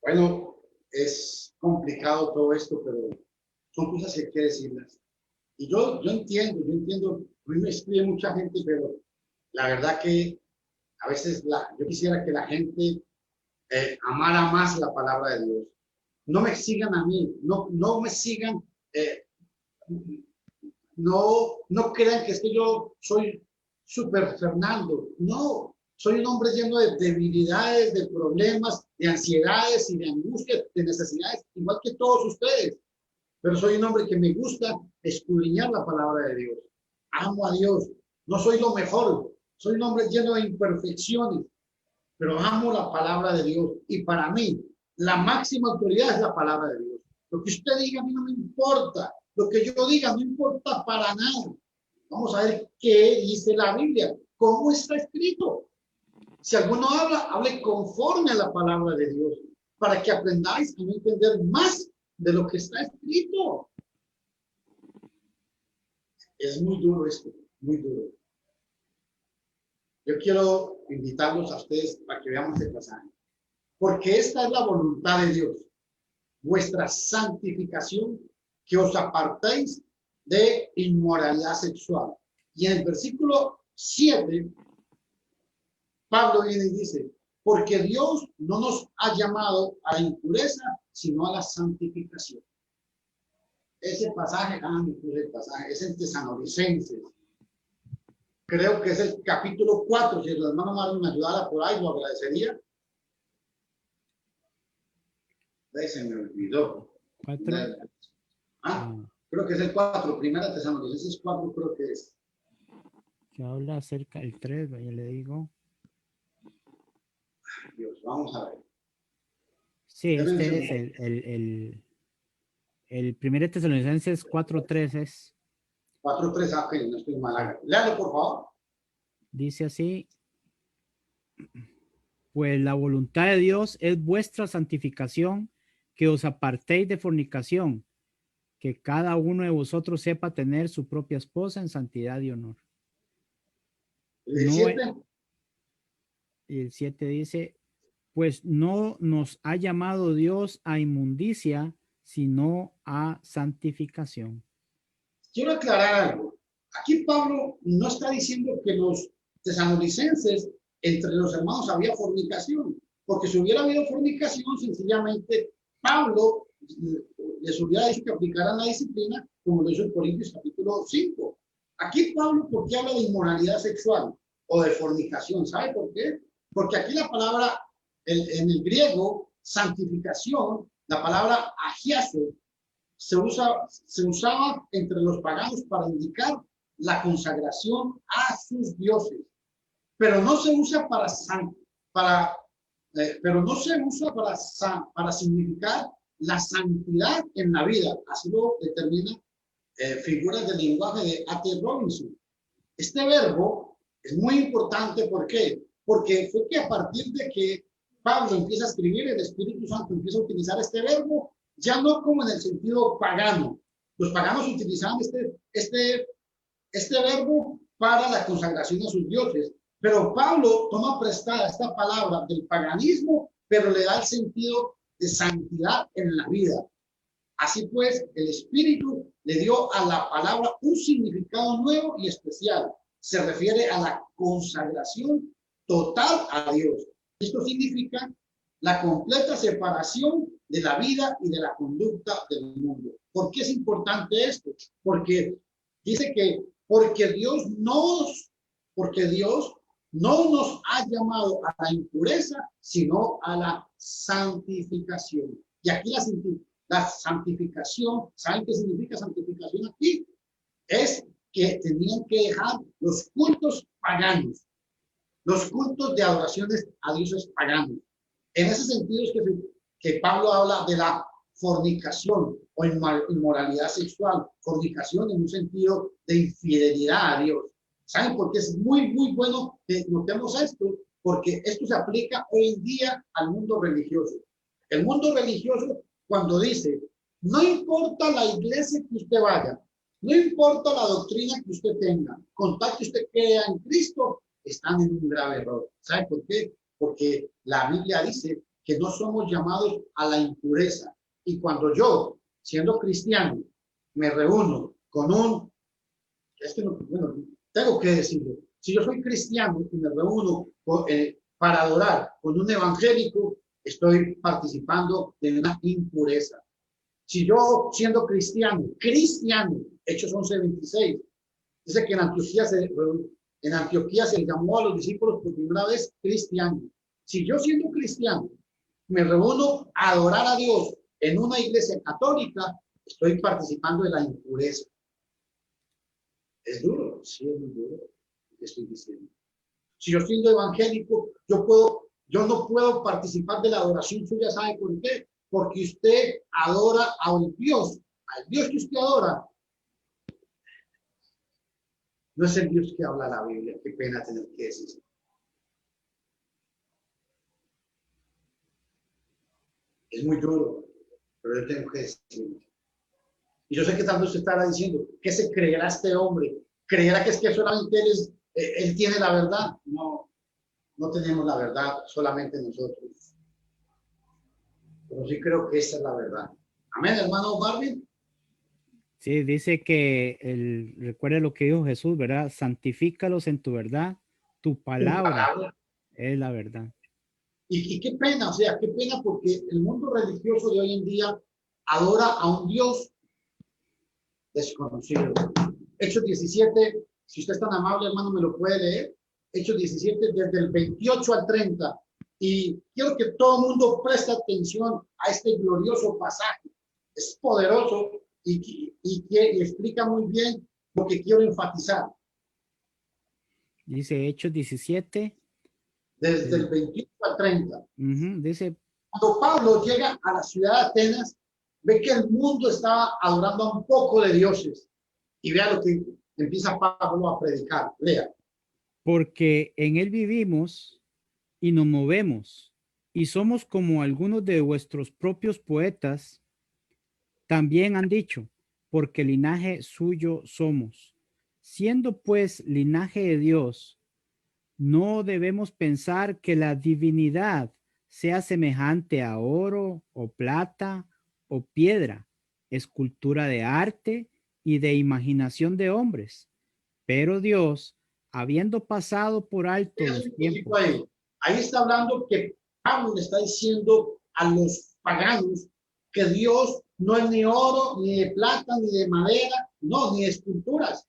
Bueno, es complicado todo esto, pero son cosas que hay que decirlas. Y yo entiendo, a mí me escribe mucha gente, pero la verdad que a veces yo quisiera que la gente amara más la palabra de Dios. No me sigan a mí, no me sigan, no crean que es que yo soy super Fernando. No, soy un hombre lleno de debilidades, de problemas, de ansiedades y de angustias, de necesidades, igual que todos ustedes. Pero soy un hombre que me gusta escudriñar la palabra de Dios. Amo a Dios. No soy lo mejor. Soy un hombre lleno de imperfecciones, pero amo la palabra de Dios. Y para mí, la máxima autoridad es la palabra de Dios. Lo que usted diga a mí no me importa. Lo que yo diga no importa para nada. Vamos a ver qué dice la Biblia. ¿Cómo está escrito? Si alguno habla, hable conforme a la palabra de Dios, para que aprendáis a no entender más de lo que está escrito. Es muy duro esto, muy duro. Yo quiero invitarlos a ustedes para que veamos el pasaje. Porque esta es la voluntad de Dios, vuestra santificación, que os apartéis de inmoralidad sexual. Y en el versículo 7, Pablo viene y dice, porque Dios no nos ha llamado a la impureza, sino a la santificación. Ese pasaje, el pasaje es en Tesalonicenses. Creo que es el capítulo 4. Si el hermano Mario me ayudara por ahí, lo agradecería. Se me olvidó. 4. Creo que es el 4. Primera Tesalonicenses 4, creo que es. Que habla acerca del 3, ya le digo. Dios, vamos a ver. Sí, este es el 1 Tesalonicenses 4:3 es. 4:3, ok, no estoy mal. Léalo, por favor. Dice así, pues la voluntad de Dios es vuestra santificación, que os apartéis de fornicación, que cada uno de vosotros sepa tener su propia esposa en santidad y honor. ¿El 7? Y el 7 dice, pues no nos ha llamado Dios a inmundicia, sino a santificación. Quiero aclarar algo. Aquí Pablo no está diciendo que los tesalonicenses, entre los hermanos había fornicación, porque si hubiera habido fornicación, sencillamente Pablo les hubiera dicho que aplicaran la disciplina, como lo hizo en Corintios capítulo 5. Aquí Pablo, ¿por qué habla de inmoralidad sexual o de fornicación? ¿Sabe por qué? Porque aquí la palabra, en el griego, santificación, la palabra agiazo, se usaba entre los paganos para indicar la consagración a sus dioses, pero no se usa para significar la santidad en la vida. Así lo determina figuras del lenguaje de A.T. Robinson. Este verbo es muy importante. ¿Por qué? Porque fue que a partir de que Pablo empieza a escribir, el Espíritu Santo empieza a utilizar este verbo, ya no como en el sentido pagano. Los paganos utilizaban este verbo para la consagración a sus dioses. Pero Pablo toma prestada esta palabra del paganismo, pero le da el sentido de santidad en la vida. Así pues, el Espíritu le dio a la palabra un significado nuevo y especial. Se refiere a la consagración total a Dios. Esto significa la completa separación de la vida y de la conducta del mundo. ¿Por qué es importante esto? Porque dice que porque Dios no nos ha llamado a la impureza, sino a la santificación. Y aquí la santificación, ¿saben qué significa santificación aquí? Es que tenían que dejar los cultos paganos, los cultos de adoraciones a dioses paganos. En ese sentido es que Pablo habla de la fornicación o inmoralidad sexual. Fornicación en un sentido de infidelidad a Dios. ¿Saben por qué es muy, muy bueno que notemos esto? Porque esto se aplica hoy en día al mundo religioso. El mundo religioso, cuando dice, no importa la iglesia que usted vaya, no importa la doctrina que usted tenga, con tal que usted crea en Cristo, están en un grave error. ¿Sabe por qué? Porque la Biblia dice que no somos llamados a la impureza. Y cuando yo, siendo cristiano, me reúno con un, bueno, tengo que decirlo, si yo soy cristiano y me reúno para adorar con un evangélico, estoy participando de una impureza. Si yo, siendo cristiano, Hechos 11:26, dice que en Antioquía se llamó a los discípulos por primera vez cristianos. Si yo, siendo cristiano, me reúno a adorar a Dios en una iglesia católica, estoy participando de la impureza. Es duro, sí, es muy duro lo que estoy diciendo. Si yo siendo evangélico, yo no puedo participar de la adoración suya. ¿Sabe por qué? Porque usted adora al Dios que usted adora. No es el Dios que habla la Biblia. Qué pena tener que decir. Es muy duro, pero yo tengo que decirlo. Y yo sé que tal vez usted estará diciendo, ¿qué se creerá este hombre? ¿Creerá que es que solamente él tiene la verdad? No, no tenemos la verdad, solamente nosotros. Pero sí creo que esa es la verdad. Amén, hermano Marvin. Sí, dice que recuerda lo que dijo Jesús, ¿verdad? Santifícalos en tu verdad, tu palabra es la verdad. Y qué pena, o sea, qué pena porque el mundo religioso de hoy en día adora a un Dios desconocido. Hechos 17, si usted es tan amable, hermano, me lo puede leer. Hechos 17, desde el 28 al 30. Y quiero que todo el mundo preste atención a este glorioso pasaje. Es poderoso y explica muy bien lo que quiero enfatizar. Dice Hechos 17. Desde el 28 al 30. Dice, cuando Pablo llega a la ciudad de Atenas, ve que el mundo estaba adorando a un poco de dioses. Y vea lo que empieza Pablo a predicar. Lea. Porque en él vivimos y nos movemos, y somos como algunos de vuestros propios poetas también han dicho, porque linaje suyo somos. Siendo pues linaje de Dios, no debemos pensar que la divinidad sea semejante a oro o plata o piedra, escultura de arte y de imaginación de hombres. Pero Dios, habiendo pasado por alto los tiempos. Ahí está hablando que Pablo le está diciendo a los paganos que Dios no es ni oro, ni de plata, ni de madera, no, ni de esculturas.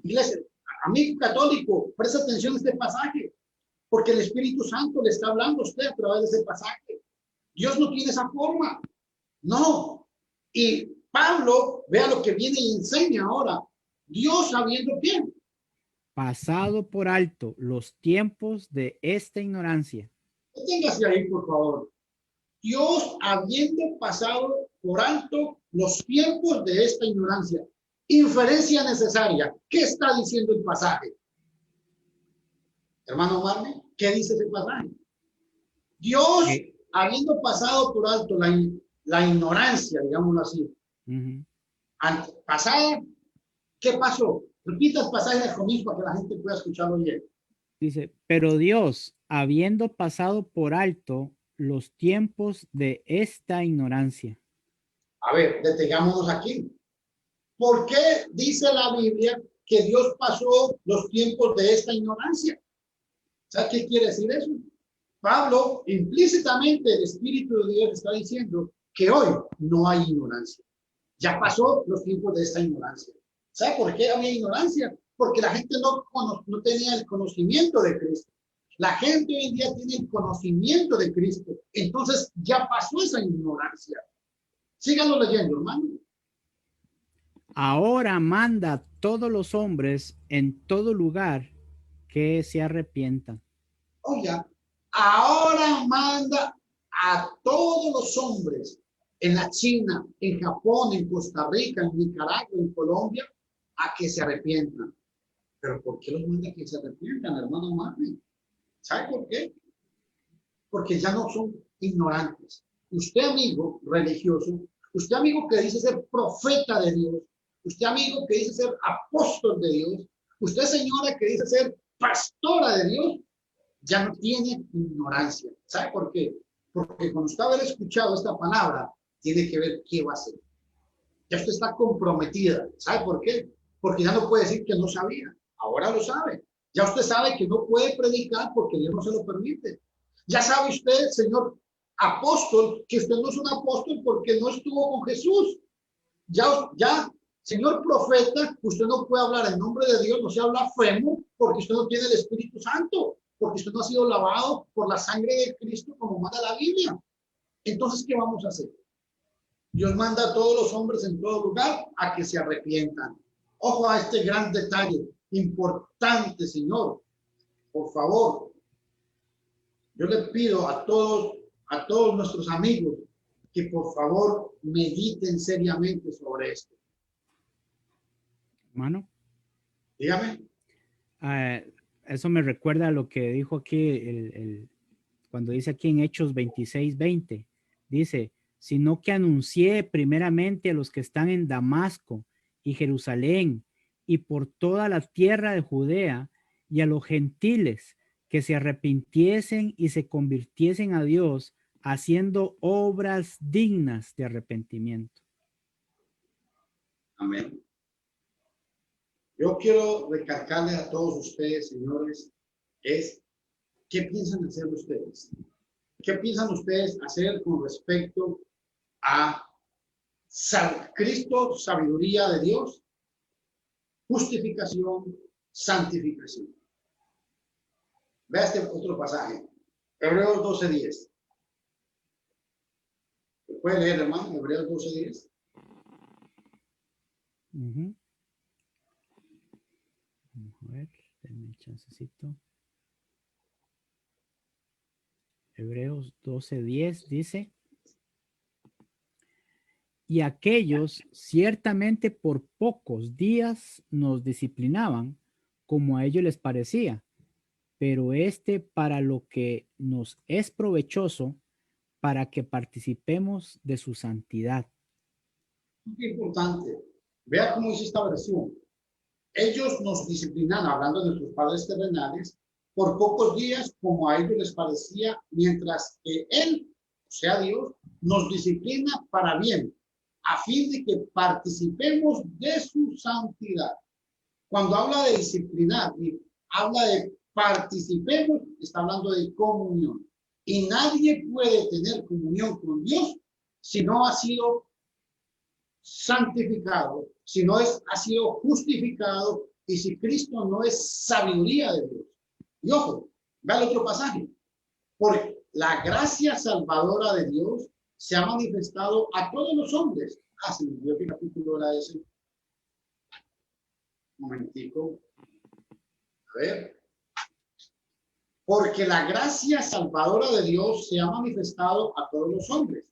Iglesia, amigo católico, presta atención a este pasaje, porque el Espíritu Santo le está hablando a usted a través de ese pasaje. Dios no tiene esa forma, no. Y Pablo, vea lo que viene y enseña ahora. Dios sabiendo bien. Pasado por alto los tiempos de esta ignorancia. Deténgase ahí, por favor. Dios habiendo pasado por alto los tiempos de esta ignorancia. Inferencia necesaria. ¿Qué está diciendo el pasaje? Hermano Marne, ¿qué dice ese pasaje? Dios, habiendo pasado por alto la ignorancia, digámoslo así, pasada, ¿qué pasó? Repita el pasaje conmigo para que la gente pueda escucharlo bien. Dice, pero Dios, habiendo pasado por alto los tiempos de esta ignorancia. A ver, detengámonos aquí. ¿Por qué dice la Biblia que Dios pasó los tiempos de esta ignorancia? ¿Sabes qué quiere decir eso? Pablo, implícitamente, el Espíritu de Dios está diciendo que hoy no hay ignorancia. Ya pasó los tiempos de esta ignorancia. ¿Sabe por qué había ignorancia? Porque la gente no tenía el conocimiento de Cristo. La gente hoy en día tiene el conocimiento de Cristo. Entonces ya pasó esa ignorancia. Síganlo leyendo, hermano. Ahora manda a todos los hombres en todo lugar que se arrepientan. Oiga, ahora manda a todos los hombres en la China, en Japón, en Costa Rica, en Nicaragua, en Colombia, a que se arrepientan. Pero ¿por qué los manda a que se arrepientan, hermano Marvin? ¿Sabe por qué? Porque ya no son ignorantes. Usted, amigo religioso, usted, amigo que dice ser profeta de Dios, usted, amigo que dice ser apóstol de Dios, usted, señora que dice ser pastora de Dios, ya no tiene ignorancia. ¿Sabe por qué? Porque cuando usted haber escuchado esta palabra, tiene que ver qué va a hacer. Ya usted está comprometida. ¿Sabe por qué? Porque ya no puede decir que no sabía. Ahora lo sabe. Ya usted sabe que no puede predicar porque Dios no se lo permite. Ya sabe usted, señor apóstol, que usted no es un apóstol porque no estuvo con Jesús. Ya, señor profeta, usted no puede hablar en nombre de Dios, no se habla femo porque usted no tiene el Espíritu Santo, porque usted no ha sido lavado por la sangre de Cristo como manda la Biblia. Entonces, ¿qué vamos a hacer? Dios manda a todos los hombres en todo lugar a que se arrepientan. Ojo a este gran detalle importante, Señor. Por favor, yo le pido a todos nuestros amigos que por favor mediten seriamente sobre esto. Hermano. Dígame. Eso me recuerda a lo que dijo aquí cuando dice aquí en Hechos 26:20. Dice, sino que anuncié primeramente a los que están en Damasco y Jerusalén y por toda la tierra de Judea y a los gentiles que se arrepintiesen y se convirtiesen a Dios haciendo obras dignas de arrepentimiento. Amén. Yo quiero recalcarles a todos ustedes, señores, ¿qué piensan hacer ustedes? ¿Qué piensan ustedes hacer con respecto a Cristo, sabiduría de Dios, justificación, santificación? Vea este otro pasaje, Hebreos 12:10. ¿Puede leer, hermano? Hebreos 12:10. Vamos a ver, denme un chancecito. Hebreos 12:10 dice, y aquellos ciertamente por pocos días nos disciplinaban como a ellos les parecía, pero para lo que nos es provechoso, para que participemos de su santidad. Qué importante. Vea cómo dice esta versión. Ellos nos disciplinan, hablando de nuestros padres terrenales, por pocos días como a ellos les parecía, mientras que Él, o sea Dios, nos disciplina para bien, a fin de que participemos de su santidad. Cuando habla de disciplinar y habla de participemos, está hablando de comunión. Y nadie puede tener comunión con Dios si no ha sido santificado, si no ha sido justificado y si Cristo no es sabiduría de Dios. Y ojo, vea el otro pasaje. Porque la gracia salvadora de Dios se ha manifestado a todos los hombres. Se me olvidó qué capítulo era ese. Un momentico. A ver. Porque la gracia salvadora de Dios se ha manifestado a todos los hombres,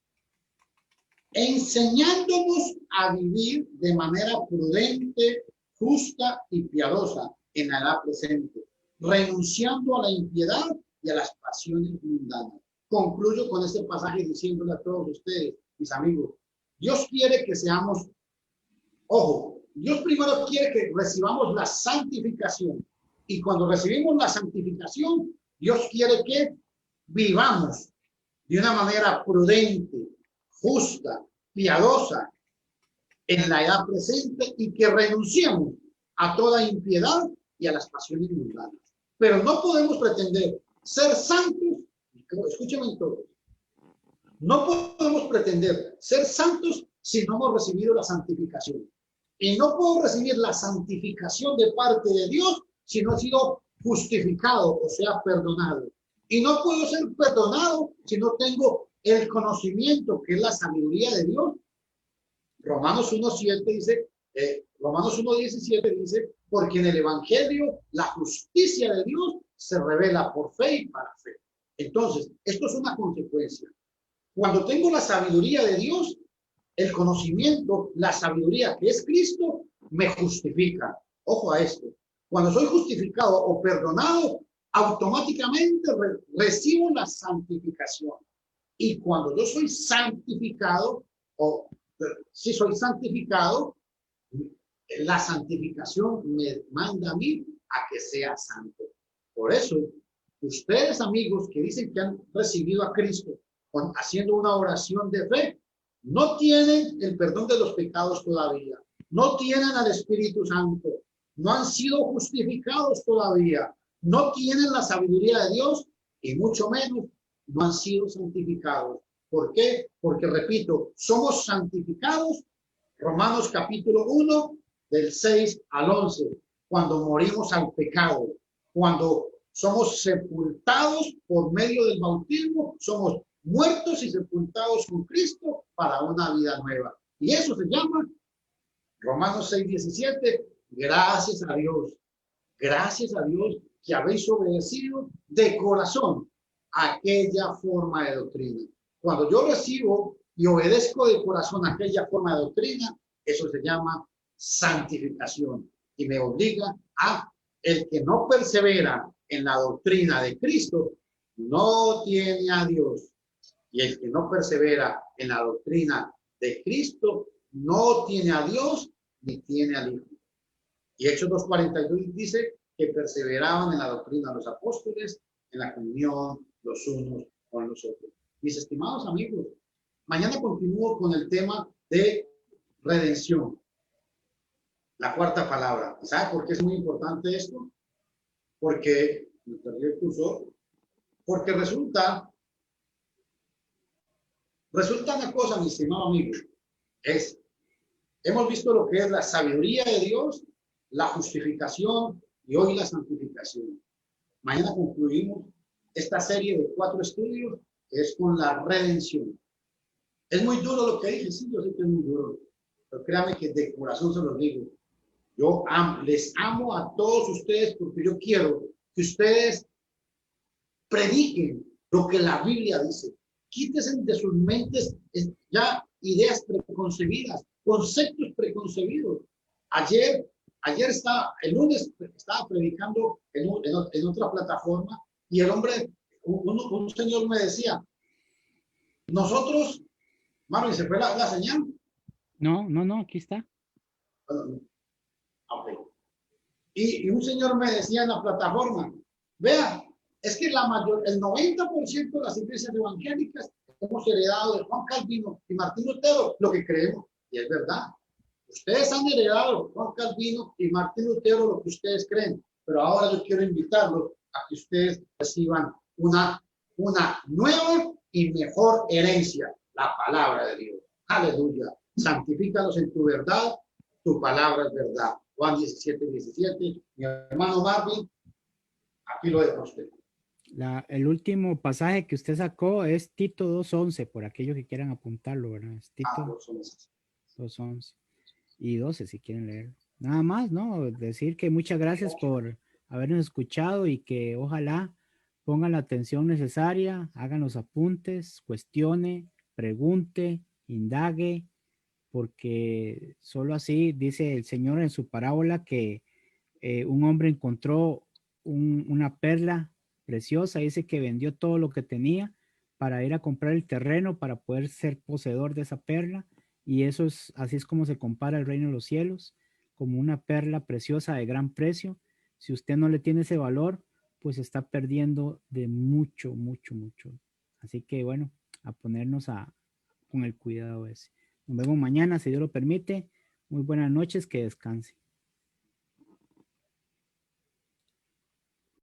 enseñándonos a vivir de manera prudente, justa y piadosa en la edad presente, renunciando a la impiedad y a las pasiones mundanas. Concluyo con este pasaje diciéndole a todos ustedes, mis amigos, Dios quiere que seamos, ojo, Dios primero quiere que recibamos la santificación, y cuando recibimos la santificación, Dios quiere que vivamos de una manera prudente, justa, piadosa en la edad presente y que renunciemos a toda impiedad y a las pasiones mundanas. Pero no podemos pretender ser santos, escúchame todos, no podemos pretender ser santos si no hemos recibido la santificación. Y no puedo recibir la santificación de parte de Dios si no he sido justificado, o sea, perdonado. Y no puedo ser perdonado si no tengo el conocimiento, que es la sabiduría de Dios. Romanos 1:7 dice, Romanos 1:17 dice, porque en el Evangelio la justicia de Dios se revela por fe y para fe. Entonces, esto es una consecuencia. Cuando tengo la sabiduría de Dios, El conocimiento, la sabiduría que es Cristo, me justifica. Ojo a esto. Cuando soy justificado o perdonado, automáticamente recibo la santificación. Y cuando yo soy santificado, o si soy santificado, la santificación me manda a mí a que sea santo. Por eso, ustedes, amigos, que dicen que han recibido a Cristo haciendo una oración de fe, no tienen el perdón de los pecados todavía, no tienen al Espíritu Santo, no han sido justificados todavía, no tienen la sabiduría de Dios y mucho menos no han sido santificados. ¿Por qué? Porque, repito, somos santificados, Romanos capítulo 1, del 6 al 11, cuando morimos al pecado, cuando somos sepultados por medio del bautismo, somos muertos y sepultados con Cristo para una vida nueva. Y eso se llama Romanos 6, 17, gracias a Dios que habéis obedecido de corazón aquella forma de doctrina. Cuando yo recibo y obedezco de corazón aquella forma de doctrina, eso se llama santificación y me obliga a el que no persevera en la doctrina de Cristo, no tiene a Dios. Y el que no persevera en la doctrina de Cristo, no tiene a Dios ni tiene al Hijo. Y Hechos 2:42 dice que perseveraban en la doctrina de los apóstoles, en la comunión los unos con los otros. Mis estimados amigos, mañana continúo con el tema de redención. La cuarta palabra. ¿Sabe por qué es muy importante esto? Porque, porque resulta una cosa, mi estimado amigo, hemos visto lo que es la sabiduría de Dios, la justificación y hoy la santificación. Mañana concluimos esta serie de 4 estudios que es con la redención. Es muy duro lo que dije, sí, yo sé que es muy duro, pero créanme que de corazón se los digo. Yo les amo a todos ustedes porque yo quiero que ustedes prediquen lo que la Biblia dice. Quítense de sus mentes ya ideas preconcebidas, conceptos preconcebidos. El lunes estaba predicando en otra plataforma y el hombre, un señor me decía, nosotros, Marvin, ¿se fue la señal? No, aquí está. Okay. Y un señor me decía en la plataforma, vea, es que el 90% de las iglesias evangélicas hemos heredado de Juan Calvino y Martín Lutero lo que creemos. Y es verdad. Ustedes han heredado de Juan Calvino y Martín Lutero lo que ustedes creen. Pero ahora yo quiero invitarlos a que ustedes reciban una nueva y mejor herencia, la palabra de Dios. Aleluya. Santifícalos en tu verdad, tu palabra es verdad. Juan 17:17. Mi hermano Marvin, aquí lo dejo a usted. El último pasaje que usted sacó es Tito 2:11, por aquellos que quieran apuntarlo, ¿verdad? Es Tito 2:11 y 12 si quieren leer. Nada más, ¿no? Decir que muchas gracias por habernos escuchado y que ojalá pongan la atención necesaria, hagan los apuntes, cuestione, pregunte, indague, porque solo así dice el Señor en su parábola que un hombre encontró una perla preciosa, dice que vendió todo lo que tenía para ir a comprar el terreno para poder ser poseedor de esa perla, y eso es, así es como se compara el reino de los cielos, como una perla preciosa de gran precio. Si usted no le tiene ese valor, pues está perdiendo de mucho, mucho, mucho. Así que bueno, a ponernos con el cuidado ese. Nos vemos mañana, si Dios lo permite. Muy buenas noches, que descanse.